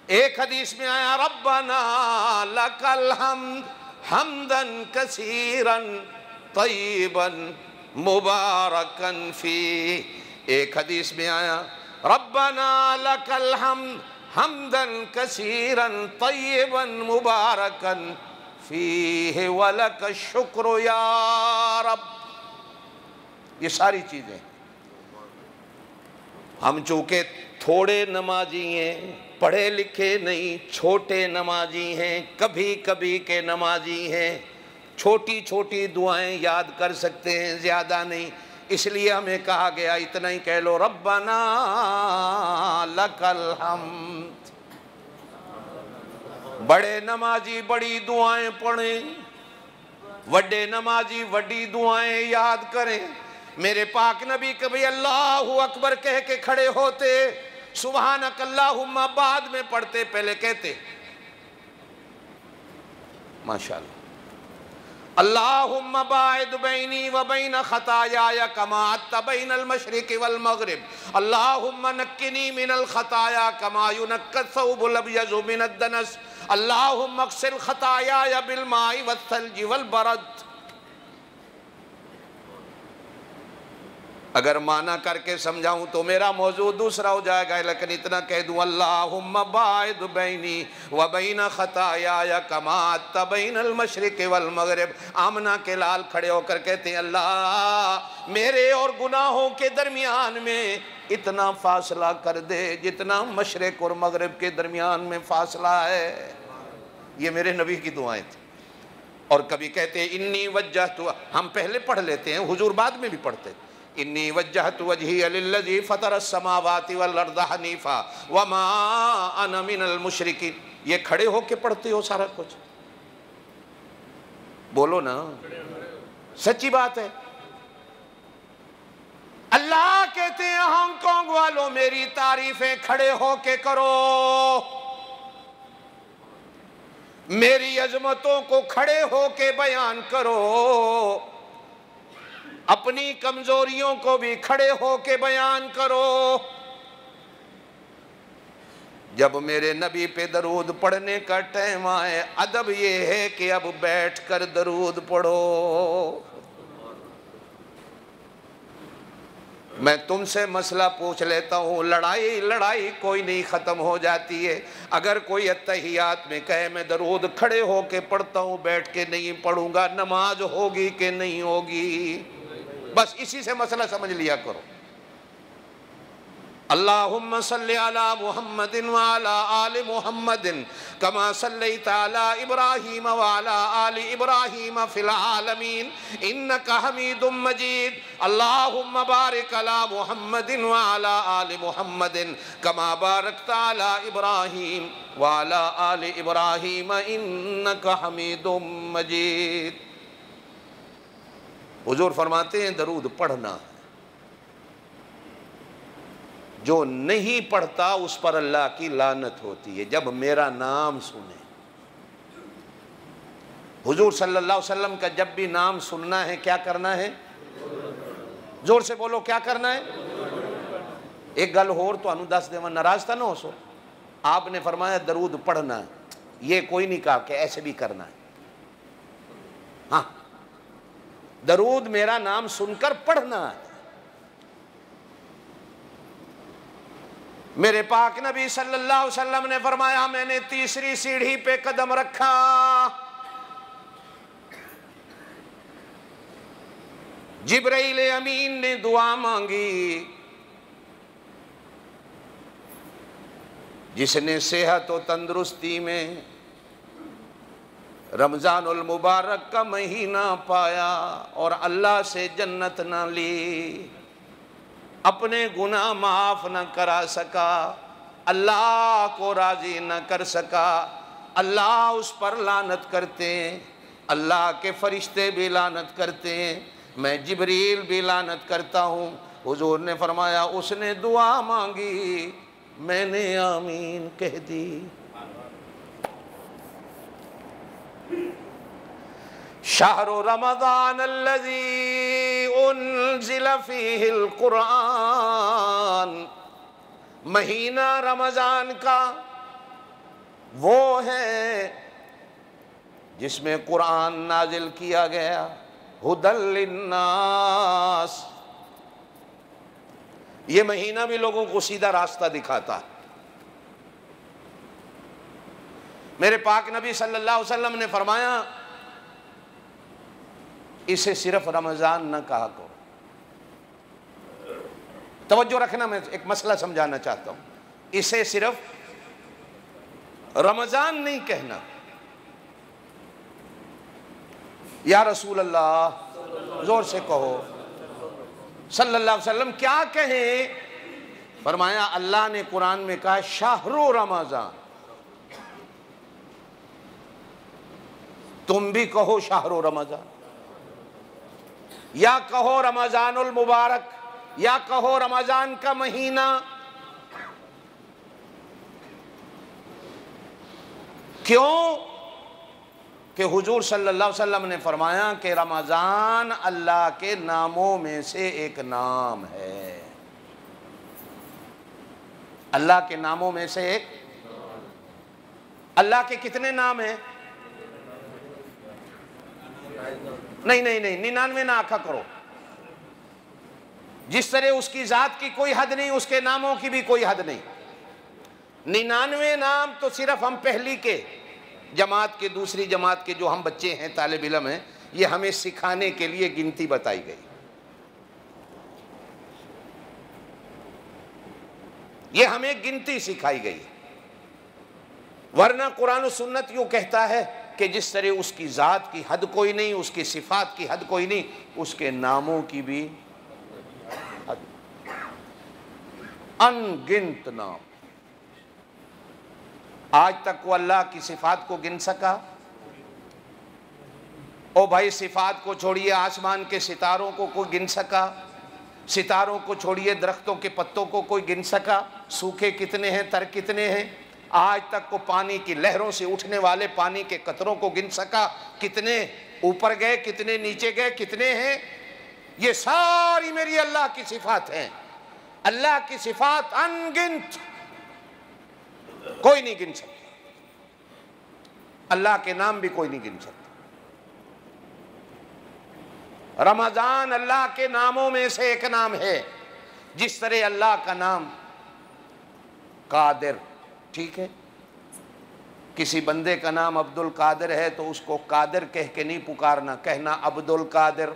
S1: एक हदीस में आया रब्बना लकल हम्द हम्दन कसीरन तय्यिबन मुबारकन फी, एक हदीस में आया रब्बना लकल हम्द हम्दन कसीरन तय्यिबन मुबारकन फीहि वलक शुक्र या रब। ये सारी चीजें हम चूंकि थोड़े नमाजी हैं, पढ़े लिखे नहीं, छोटे नमाजी हैं, कभी कभी के नमाजी हैं, छोटी छोटी दुआएं याद कर सकते हैं, ज्यादा नहीं। इसलिए हमें कहा गया इतना ही कह लो, रब्बना लकल हम्द। बड़े नमाजी बड़ी दुआएं पढ़ें, वड्डे नमाजी वड्डी दुआएं याद करें। मेरे पाक नबी कभी अल्लाहु अकबर कह के खड़े होते, सुबहानक अल्लाहुम्मा बाद में पढ़ते, पहले कहते माशाअल्लाह, अल्लाहुम्मा बाइद बैनी व बैन खताया कमा अत्ता बैनल मशरिक़ि वल मग़रिब, अल्लाहुम्मा नक्किनी मिनल खताया कमा युनक्कत सौबुल अब्यज़ु मिनद दनस, अल्लाहुम्मा अग़सिल खताया बिल माइ वस्सल्जि वल बरद। अगर माना करके समझाऊं तो मेरा मौजूद दूसरा हो जाएगा, लेकिन इतना कह दूं अल्लाहुम्मा बाइद बैनी व बैन खताया कमा अत्ता बैनल मशरिक़ि वल मग़रिब। आमना के लाल खड़े होकर कहते हैं, अल्लाह मेरे और गुनाहों के दरमियान में इतना फासला कर दे जितना मशरिक़ और मग़रिब के दरमियान में फासला है। ये मेरे नबी की दुआएं थी। और कभी कहते हैं इन्नी वज्जहतु, हम पहले पढ़ लेते हैं, हुजूर बाद में भी पढ़ते, इन्नी वज्जहतु वजहिया लिल्लज़ी फ़तरस समावाति वल अर्ज़ हनीफ़ा वमा अना मिनल मुशरिकीन। ये खड़े होके पढ़ते हो सारा कुछ, बोलो ना, सच्ची बात है। अल्लाह कहते हैं हांगकांग वालों मेरी तारीफें खड़े होके करो, मेरी अजमतों को खड़े होके बयान करो, अपनी कमजोरियों को भी खड़े होके बयान करो। जब मेरे नबी पे दरूद पढ़ने का टाइम आए, अदब ये है कि अब बैठ कर दरूद पढ़ो। मैं तुमसे मसला पूछ लेता हूँ, लड़ाई कोई नहीं ख़त्म हो जाती है। अगर कोई अत्तहियात में कहे मैं दरूद खड़े होके पढ़ता हूँ, बैठ के नहीं पढ़ूंगा, नमाज होगी कि नहीं होगी? बस इसी से मसला समझ लिया करो। अल्लाहुम्मा सल्लि अला मुहम्मदिन व अला आलि मुहम्मदिन कमा सल्लैता अला इब्राहीम व अला आलि इब्राहीम फिल आलमीन इन्नका हमीदुम मजीद। अल्लाहुम्मा बारिक अला मुहम्मदिन व अला आलि मुहम्मदिन कमा बारकता अला इब्राहीम व अला आलि इब्राहीम इन्नका हमीदुम मजीद। हुजूर फरमाते हैं दरूद पढ़ना, जो नहीं पढ़ता उस पर अल्लाह की लानत होती है जब मेरा नाम सुने। हुजूर सल्लल्लाहु अलैहि वसल्लम का जब भी नाम सुनना है क्या करना है? जोर से बोलो, क्या करना है? एक गल होर तुहानू दस देवां, नाराज ना हो सो। आपने फरमाया दरूद पढ़ना है, ये कोई नहीं कहा कि ऐसे भी करना है। हाँ, दरूद मेरा नाम सुनकर पढ़ना है। मेरे पाक नबी सल्लल्लाहु अलैहि वसल्लम ने फरमाया मैंने तीसरी सीढ़ी पे कदम रखा, जिब्राइल अमीन ने दुआ मांगी, जिसने सेहत और तंदुरुस्ती में रमज़ानुल मुबारक का महीना पाया और अल्लाह से जन्नत न ली, अपने गुनाह माफ़ न करा सका, अल्लाह को राज़ी न कर सका, अल्लाह उस पर लानत करते हैं, अल्लाह के फरिश्ते भी लानत करते हैं, मैं जिब्रील भी लानत करता हूँ। हुजूर ने फरमाया उसने दुआ मांगी, मैंने आमीन कह दी। शहरु रमज़ान अल्लज़ी उन्ज़िल फ़ीहिल कुरान, महीना रमज़ान का वो है जिसमें कुरान नाजिल किया गया। हुदल लिन्नास, ये महीना भी लोगों को सीधा रास्ता दिखाता है। मेरे पाक नबी सल्लल्लाहु अलैहि वसल्लम ने फरमाया इसे सिर्फ रमज़ान न कहा करो। तवज्जो रखना, मैं एक मसला समझाना चाहता हूँ। इसे सिर्फ रमज़ान नहीं कहना। या रसूल अल्लाह, जोर से कहो सल्लल्लाहु अलैहि वसल्लम, क्या कहें? फरमाया अल्लाह ने कुरान में कहा शाहरु रमज़ान, तुम भी कहो शाहरु रमज़ान, या कहो रमज़ानुल मुबारक, या कहो रमज़ान का महीना। क्यों? कि हुजूर सल्लल्लाहु अलैहि वसल्लम ने फरमाया कि रमज़ान अल्लाह के नामों में से एक नाम है। अल्लाह के नामों में से एक। अल्लाह के कितने नाम हैं? नहीं नहीं नहीं, 99 ना आखा करो। जिस तरह उसकी जात की कोई हद नहीं, उसके नामों की भी कोई हद नहीं। 99 नाम तो सिर्फ हम पहली के जमात के, दूसरी जमात के जो हम बच्चे हैं, तालिब इल्म हैं, ये हमें सिखाने के लिए गिनती बताई गई। ये हमें गिनती सिखाई गई, वरना कुरान और सुन्नत यूँ कहता है कि जिस तरह उसकी ज़ात की हद कोई नहीं, उसकी सिफात की हद कोई नहीं, उसके नामों की भी हद। अनगिनत नाम। आज तक वो अल्लाह की सिफात को गिन सका? ओ भाई, सिफात को छोड़िए, आसमान के सितारों को कोई गिन सका? सितारों को छोड़िए, दरख्तों के पत्तों को कोई गिन सका? सूखे कितने हैं, तर कितने हैं? आज तक को पानी की लहरों से उठने वाले पानी के कतरों को गिन सका? कितने ऊपर गए, कितने नीचे गए, कितने हैं? ये सारी मेरी अल्लाह की सिफात हैं। अल्लाह की सिफात अनगिनत, कोई नहीं गिन सकता। अल्लाह के नाम भी कोई नहीं गिन सकता। रमज़ान अल्लाह के नामों में से एक नाम है। जिस तरह अल्लाह का नाम कादिर, ठीक है, किसी बंदे का नाम अब्दुल कादिर है तो उसको कादिर कह के नहीं पुकारना, कहना अब्दुल कादिर।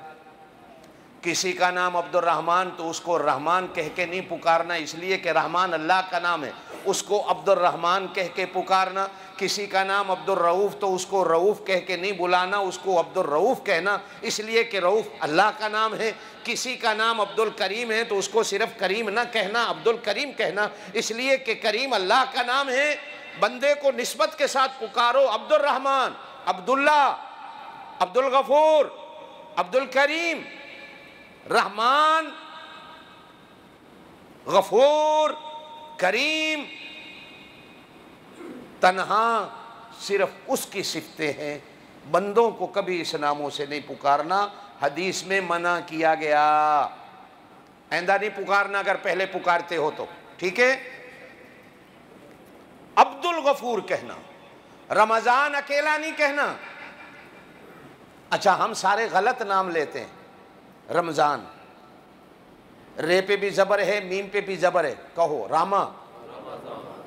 S1: किसी का नाम अब्दुल रहमान तो उसको रहमान कह के नहीं पुकारना, इसलिए कि रहमान अल्लाह का नाम है, उसको अब्दुल रहमान कह के पुकारना। किसी का नाम अब्दुल रऊफ़ तो उसको रऊफ़ कह के नहीं बुलाना, उसको अब्दुल रऊफ़ कहना, इसलिए कि रऊफ़ अल्लाह का नाम है। किसी का नाम अब्दुल करीम है तो उसको सिर्फ करीम ना कहना, अब्दुल करीम कहना, इसलिए कि करीम अल्लाह का नाम है। बंदे को निस्बत के साथ पुकारो, अब्दुल रहमान, अब्दुल्ला, अब्दुल गफूर, अब्दुल करीम, रहमान, गफूर, करीम, तन्हा सिर्फ उसकी सिफतें हैं। बंदों को कभी इस नामों से नहीं पुकारना, हदीस में मना किया गया। आइंदा नहीं पुकारना अगर पहले पुकारते हो तो, ठीक है। अब्दुल गफूर कहना, रमज़ान अकेला नहीं कहना। अच्छा, हम सारे गलत नाम लेते हैं। रमज़ान, रे पे भी ज़बर है, मीम पे भी ज़बर है, कहो रामा,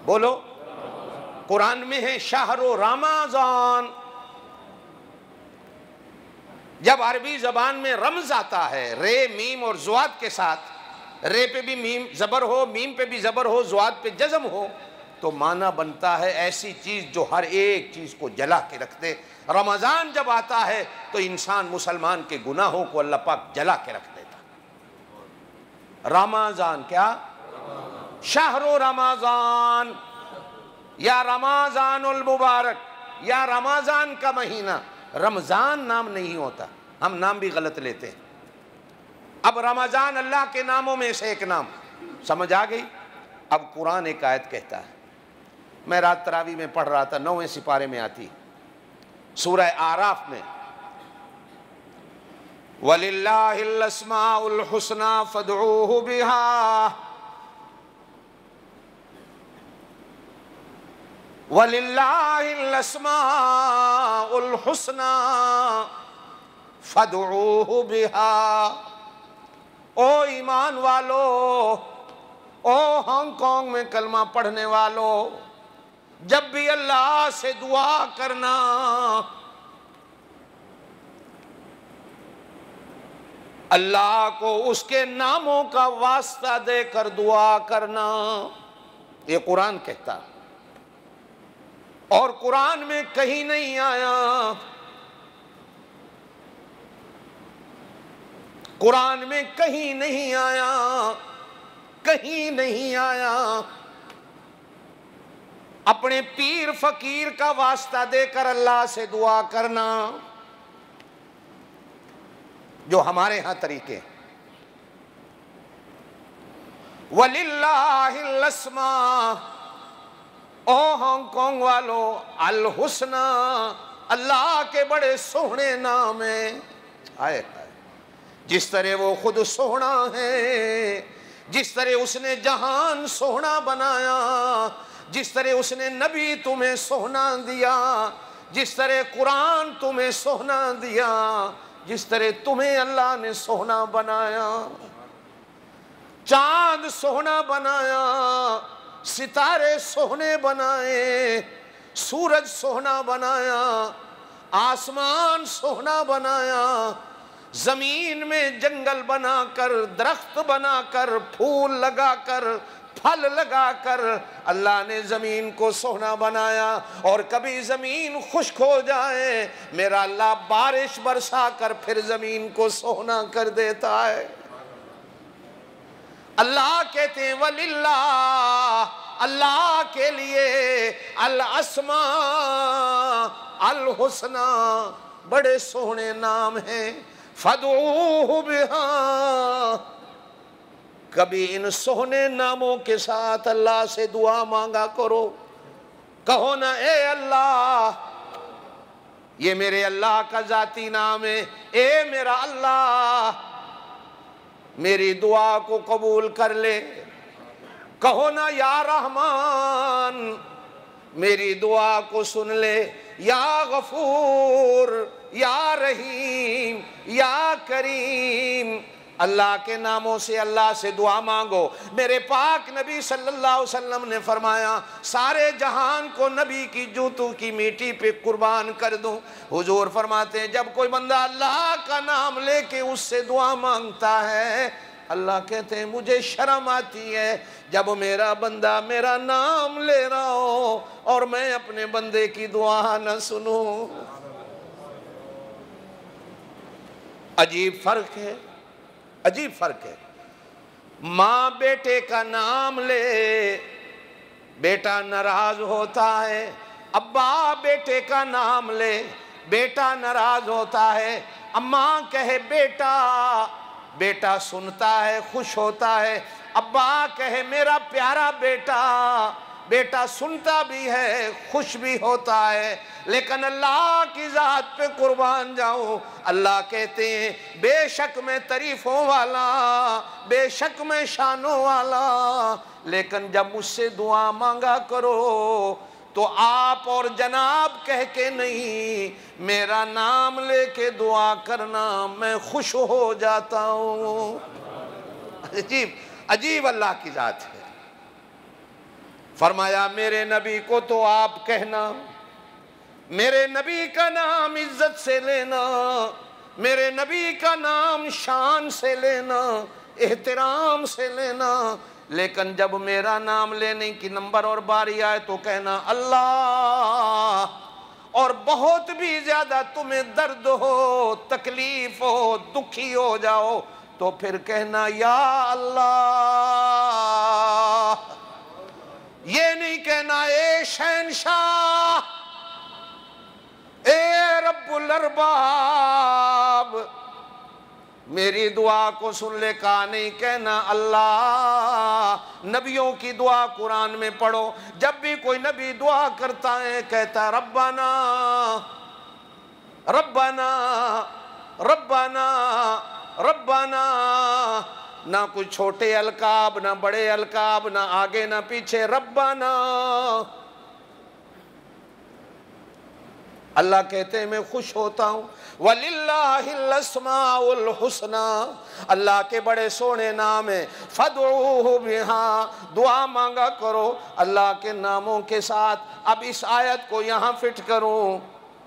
S1: बोलो। कुरान में है शाहरो रमज़ान। जब अरबी ज़बान में रमज़ आता है, रे मीम और ज़ुआद के साथ, रे पे भी मीम ज़बर हो, मीम पे भी ज़बर हो, ज़ुआद पे जज़म हो, तो माना बनता है ऐसी चीज़ जो हर एक चीज़ को जला के रख दे। रमज़ान जब आता है तो इंसान मुसलमान के गुनाहों को अल्लाह पाक जला के रख देता। रमज़ान क्या? शहरो रमज़ान या रमज़ानुल मुबारक या रमज़ान का महीना। रमज़ान नाम नहीं होता, हम नाम भी गलत लेते हैं। अब रमज़ान अल्लाह के नामों में से एक नाम, समझ आ गई? अब कुरान एक आयत कहता है, मैं रात तरावी में पढ़ रहा था, 9वें सिपारे में आती, सूरह आराफ में, वलिल्लाहिल अस्माउल हुस्ना फदऊहु बिहा, वलिल्लाहिल अस्माउल हुस्ना फदऊहु बिहा। ओ ईमान वालो, ओ हांगकांग में कलमा पढ़ने वालों, जब भी अल्लाह से दुआ करना, अल्लाह को उसके नामों का वास्ता देकर दुआ करना। ये कुरान कहता, और कुरान में कहीं नहीं आया, कुरान में कहीं नहीं आया, कहीं नहीं आया अपने पीर फकीर का वास्ता देकर अल्लाह से दुआ करना, जो हमारे यहां तरीके। वलिल्लाहिल अस्मा, ओ हांगकांग वालों, अल हुस्ना, अल्लाह के बड़े सोहने नाम है। आए जिस तरह वो खुद सोहना है, जिस तरह उसने जहान सोहना बनाया, जिस तरह उसने नबी तुम्हें सोहना दिया, जिस तरह कुरान तुम्हें सोहना दिया, जिस तरह तुम्हें अल्लाह ने सोहना बनाया। चांद सोहना बनाया, सितारे सोहने बनाए, सूरज सोहना बनाया, आसमान सोहना बनाया, जमीन में जंगल बनाकर, दरख्त बनाकर, फूल लगाकर, फल लगाकर अल्लाह ने जमीन को सोहना बनाया। और कभी जमीन खुश्क हो जाए, मेरा अल्लाह बारिश बरसा कर फिर जमीन को सोहना कर देता है। अल्लाह कहते हैं वलिल्लाह, अल्लाह के लिए अल अस्मा अल हुस्ना, बड़े सोहने नाम हैं। फदऊहु बिहा, कभी इन सोहने नामों के साथ अल्लाह से दुआ मांगा करो। कहो ना, ए अल्लाह, ये मेरे अल्लाह का जाती नाम है, ए मेरा अल्लाह मेरी दुआ को कबूल कर ले। कहो ना, या रहमान मेरी दुआ को सुन ले, या गफूर, या रहीम, या करीम। अल्लाह के नामों से अल्लाह से दुआ मांगो। मेरे पाक नबी सल्लल्लाहु अलैहि वसल्लम ने फरमाया, सारे जहान को नबी की जूतों की मिट्टी पे कुर्बान कर दूं। हुजूर फरमाते हैं, जब कोई बंदा अल्लाह का नाम लेके उससे दुआ मांगता है, अल्लाह कहते हैं मुझे शर्म आती है जब मेरा बंदा मेरा नाम ले रहा हो और मैं अपने बंदे की दुआ न सुनूं। अजीब फर्क है, अजीब फर्क है। माँ बेटे का नाम ले, बेटा नाराज होता है। अब्बा बेटे का नाम ले, बेटा नाराज होता है। अम्मा कहे बेटा, बेटा सुनता है, खुश होता है। अब्बा कहे मेरा प्यारा बेटा, बेटा सुनता भी है, खुश भी होता है। लेकिन अल्लाह की ज़ात पे कुर्बान जाऊं, अल्लाह कहते हैं बेशक मैं तारीफों वाला, बेशक मैं शानों वाला, लेकिन जब मुझसे दुआ मांगा करो तो आप और जनाब कह के नहीं, मेरा नाम लेके दुआ करना, मैं खुश हो जाता हूँ। अजीब अजीब अल्लाह की ज़ात है। फरमाया मेरे नबी को तो आप कहना, मेरे नबी का नाम इज्जत से लेना, मेरे नबी का नाम शान से लेना, एहतराम से लेना, लेकिन जब मेरा नाम लेने की नंबर और बारी आए तो कहना अल्लाह। और बहुत भी ज्यादा तुम्हें दर्द हो, तकलीफ हो, दुखी हो जाओ तो फिर कहना या अल्लाह। ये नहीं कहना ए शहंशाह, ए रब्बुल अरबाब, मेरी दुआ को सुन ले। कहा नहीं कहना अल्लाह। नबियों की दुआ कुरान में पढ़ो, जब भी कोई नबी दुआ करता है कहता रब्बाना रब्बाना रब्बाना रब्बाना। ना कोई छोटे अलकाब, ना बड़े अलकाब, ना आगे ना पीछे, रब्बाना। अल्लाह कहते हैं मैं खुश होता हूँ, वलिल्लाहिल अस्माउल हुस्ना, अल्लाह के बड़े सोने नाम है, फदऊहु बिहा, दुआ मांगा करो अल्लाह के नामों के साथ। अब इस आयत को यहाँ फिट करूँ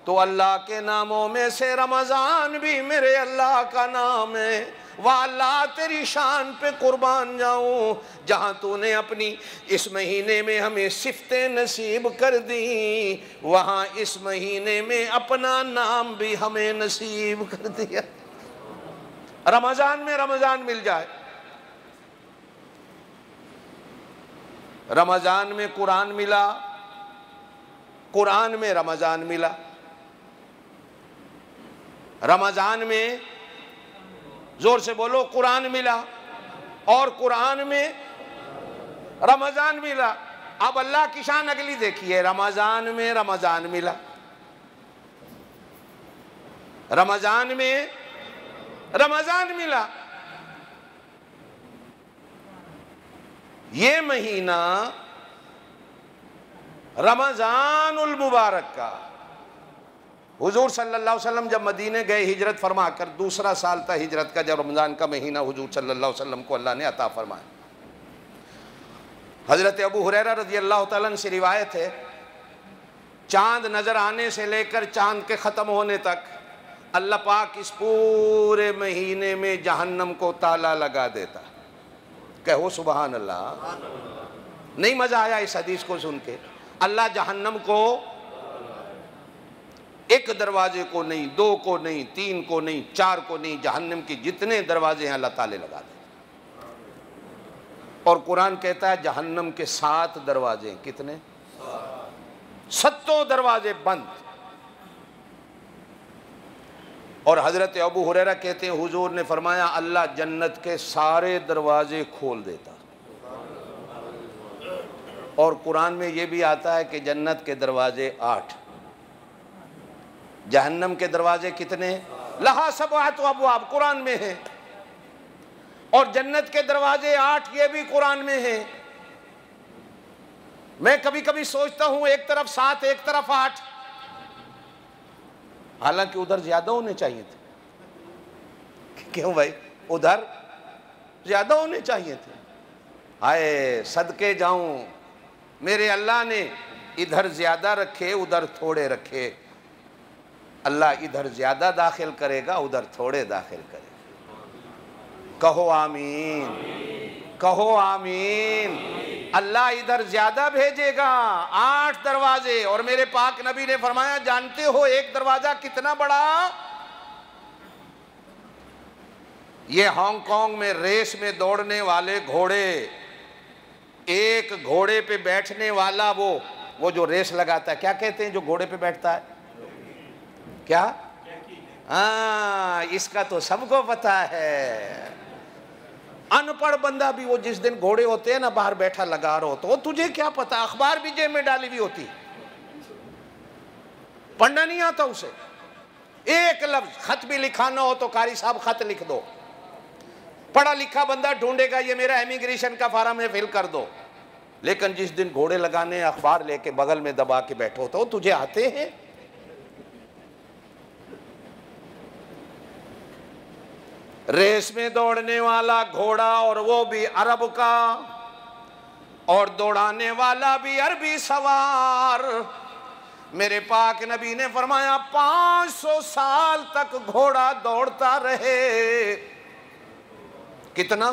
S1: तो अल्लाह के नामों में से रमज़ान भी मेरे अल्लाह का नाम है। वाह अल्लाह तेरी शान पे कुर्बान जाऊं, जहाँ तूने अपनी इस महीने में हमें सिफ्तें नसीब कर दी, वहाँ इस महीने में अपना नाम भी हमें नसीब कर दिया। रमज़ान में रमज़ान मिल जाए, रमज़ान में कुरान मिला, कुरान में रमज़ान मिला, रमज़ान में जोर से बोलो कुरान मिला, और कुरान में रमज़ान मिला। अब अल्लाह की शान अगली देखिए, रमज़ान में रमज़ान मिला, रमज़ान में रमज़ान मिला। ये महीना रमज़ानुल मुबारक का, हुजूर सल्लल्लाहु अलैहि वसल्लम जब मदीने गए हिजरत फरमा कर, दूसरा साल था हिजरत का, जब रमज़ान का महीना हुजूर सल्लल्लाहु अलैहि वसल्लम को अल्लाह ने अता फरमाया। हज़रत अबू हुरैरा रज़ी अल्लाह तआला अन्हु से रिवायत है, चांद नज़र आने से लेकर चांद के ख़त्म होने तक अल्लाह पाक इस पूरे महीने में जहन्नम को ताला लगा देता। कहो सुबहान अल्लाह। नहीं मज़ा आया इस हदीस को सुन के? अल्लाह जहन्नम को एक दरवाजे को नहीं, दो को नहीं, तीन को नहीं, चार को नहीं, जहन्नम के जितने दरवाजे हैं अल्लाह ताले लगा दे। और कुरान कहता है जहन्नम के 7 दरवाजे, कितने? 7 दरवाजे बंद। और हजरत अबू हुरैरा कहते हैं हुजूर ने फरमाया अल्लाह जन्नत के सारे दरवाजे खोल देता। और कुरान में यह भी आता है कि जन्नत के दरवाजे 8, जहन्नम के दरवाजे कितने? लहा सबअतु अबवाब, कुरान में है। और जन्नत के दरवाजे 8, ये भी कुरान में है। मैं कभी कभी सोचता हूं एक तरफ 7 एक तरफ 8, हालांकि उधर ज्यादा होने चाहिए थे। क्यों भाई? उधर ज्यादा होने चाहिए थे। हाय सदके जाऊं, मेरे अल्लाह ने इधर ज्यादा रखे उधर थोड़े रखे। अल्लाह इधर ज्यादा दाखिल करेगा उधर थोड़े दाखिल करेगा। कहो आमीन, कहो आमीन। अल्लाह इधर ज्यादा भेजेगा, 8 दरवाजे। और मेरे पाक नबी ने फरमाया जानते हो एक दरवाजा कितना बड़ा? ये हांगकांग में रेस में दौड़ने वाले घोड़े, एक घोड़े पे बैठने वाला वो जो रेस लगाता है, क्या कहते हैं जो घोड़े पे बैठता है? क्या? हाँ, इसका तो सबको पता है। अनपढ़ बंदा भी, वो जिस दिन घोड़े होते हैं ना बाहर बैठा लगा रहा हो, तो तुझे क्या पता, अखबार भी जेब में डाली हुई होती, पढ़ना नहीं आता उसे। एक लफ्ज खत भी लिखाना हो तो कारी साहब खत लिख दो। पढ़ा लिखा बंदा ढूंढेगा ये मेरा इमिग्रेशन का फार्म है, फिल कर दो। लेकिन जिस दिन घोड़े लगाने अखबार लेके बगल में दबा के बैठो तो तुझे आते हैं? रेस में दौड़ने वाला घोड़ा, और वो भी अरब का, और दौड़ाने वाला भी अरबी सवार। मेरे पाक नबी ने फरमाया 500 साल तक घोड़ा दौड़ता रहे। कितना?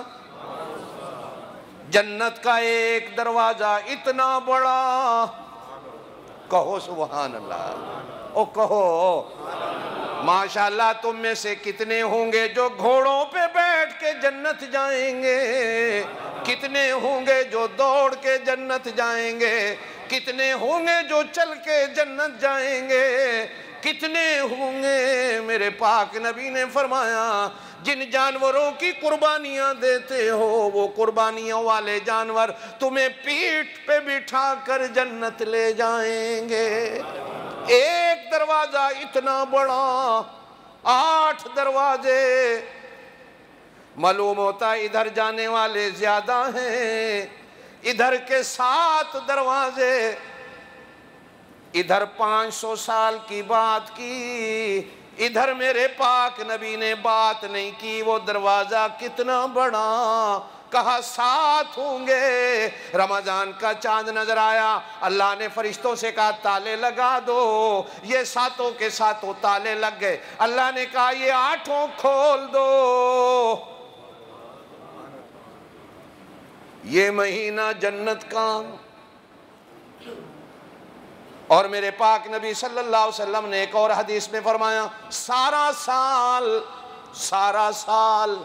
S1: जन्नत का एक दरवाजा इतना बड़ा, कहो सुभान अल्लाह, ओ कहो माशाअल्लाह। तुम में से कितने होंगे जो घोड़ों पे बैठ के जन्नत जाएंगे, कितने होंगे जो दौड़ के जन्नत जाएंगे, कितने होंगे जो चल के जन्नत जाएंगे, कितने होंगे। मेरे पाक नबी ने फरमाया जिन जानवरों की कुर्बानियां देते हो वो कुर्बानियों वाले जानवर तुम्हें पीठ पे बिठा कर जन्नत ले जाएंगे। एक दरवाजा इतना बड़ा, 8 दरवाजे। मालूम होता इधर जाने वाले ज्यादा हैं, इधर के 7 दरवाजे। इधर 500 साल की बात की, इधर मेरे पाक नबी ने बात नहीं की। वो दरवाजा कितना बड़ा, कहा 7 होंगे। रमजान का चांद नजर आया, अल्लाह ने फरिश्तों से कहा ताले लगा दो। ये 7 के 7 ताले लग गए। अल्लाह ने कहा ये 8 खोल दो। ये महीना जन्नत का। और मेरे पाक नबी सल्लल्लाहु अलैहि वसल्लम ने एक और हदीस में फरमाया सारा साल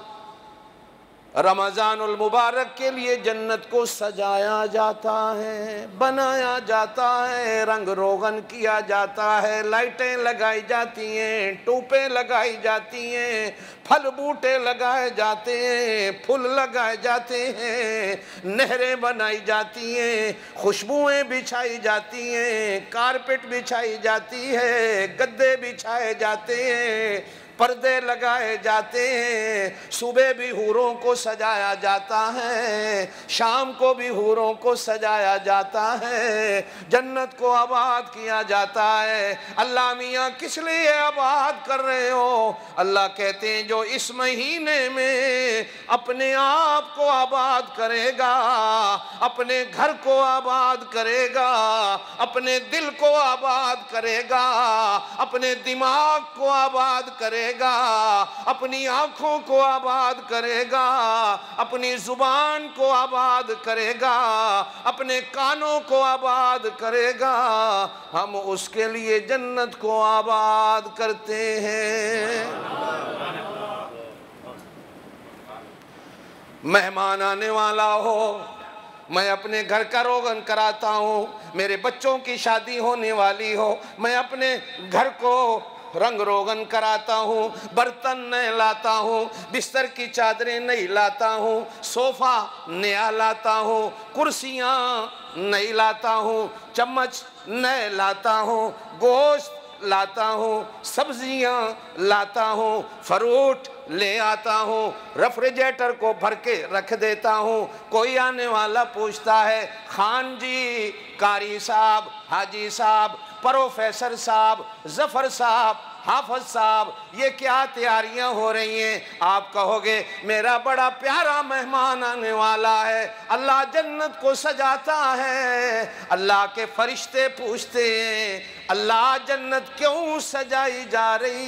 S1: रमज़ानुल मुबारक के लिए जन्नत को सजाया जाता है, बनाया जाता है, रंग रोगन किया जाता है, लाइटें लगाई जाती हैं, टूपें लगाई जाती हैं, फल बूटे लगाए जाते हैं, फूल लगाए जाते हैं, नहरें बनाई जाती हैं, खुशबुएं बिछाई जाती हैं, कारपेट बिछाई जाती है, गद्दे बिछाए जाते हैं, पर्दे लगाए जाते हैं। सुबह भी हूरों को सजाया जाता है, शाम को भी हूरों को सजाया जाता है, जन्नत को आबाद किया जाता है। अल्लाह मियाँ किस लिए आबाद कर रहे हो? अल्लाह कहते हैं जो इस महीने में अपने आप को आबाद करेगा, अपने घर को आबाद करेगा, अपने दिल को आबाद करेगा, अपने दिमाग को आबाद करेगा, अपनी आंखों को आबाद करेगा, अपनी जुबान को आबाद करेगा, अपने कानों को आबाद करेगा, हम उसके लिए जन्नत को आबाद करते हैं। मेहमान आने वाला हो, मैं अपने घर का रोगन कराता हूँ, मेरे बच्चों की शादी होने वाली हो, मैं अपने घर को रंग रोगन कराता हूँ, बर्तन नए लाता हूँ, बिस्तर की चादरें नई लाता हूँ, सोफ़ा नया लाता हूँ, कुर्सियाँ नई लाता हूँ, चम्मच नए लाता हूँ, गोश्त लाता हूँ, सब्जियाँ लाता हूँ, फ्रूट ले आता हूँ, रेफ्रिजरेटर को भर के रख देता हूँ। कोई आने वाला पूछता है खान जी, कारी साहब, हाजी साहब, प्रोफेसर साहब, जफर साहब, हाफिज साहब, ये क्या तैयारियां हो रही हैं? आप कहोगे मेरा बड़ा प्यारा मेहमान आने वाला है। अल्लाह जन्नत को सजाता है। अल्लाह के फरिश्ते पूछते हैं अल्लाह जन्नत क्यों सजाई जा रही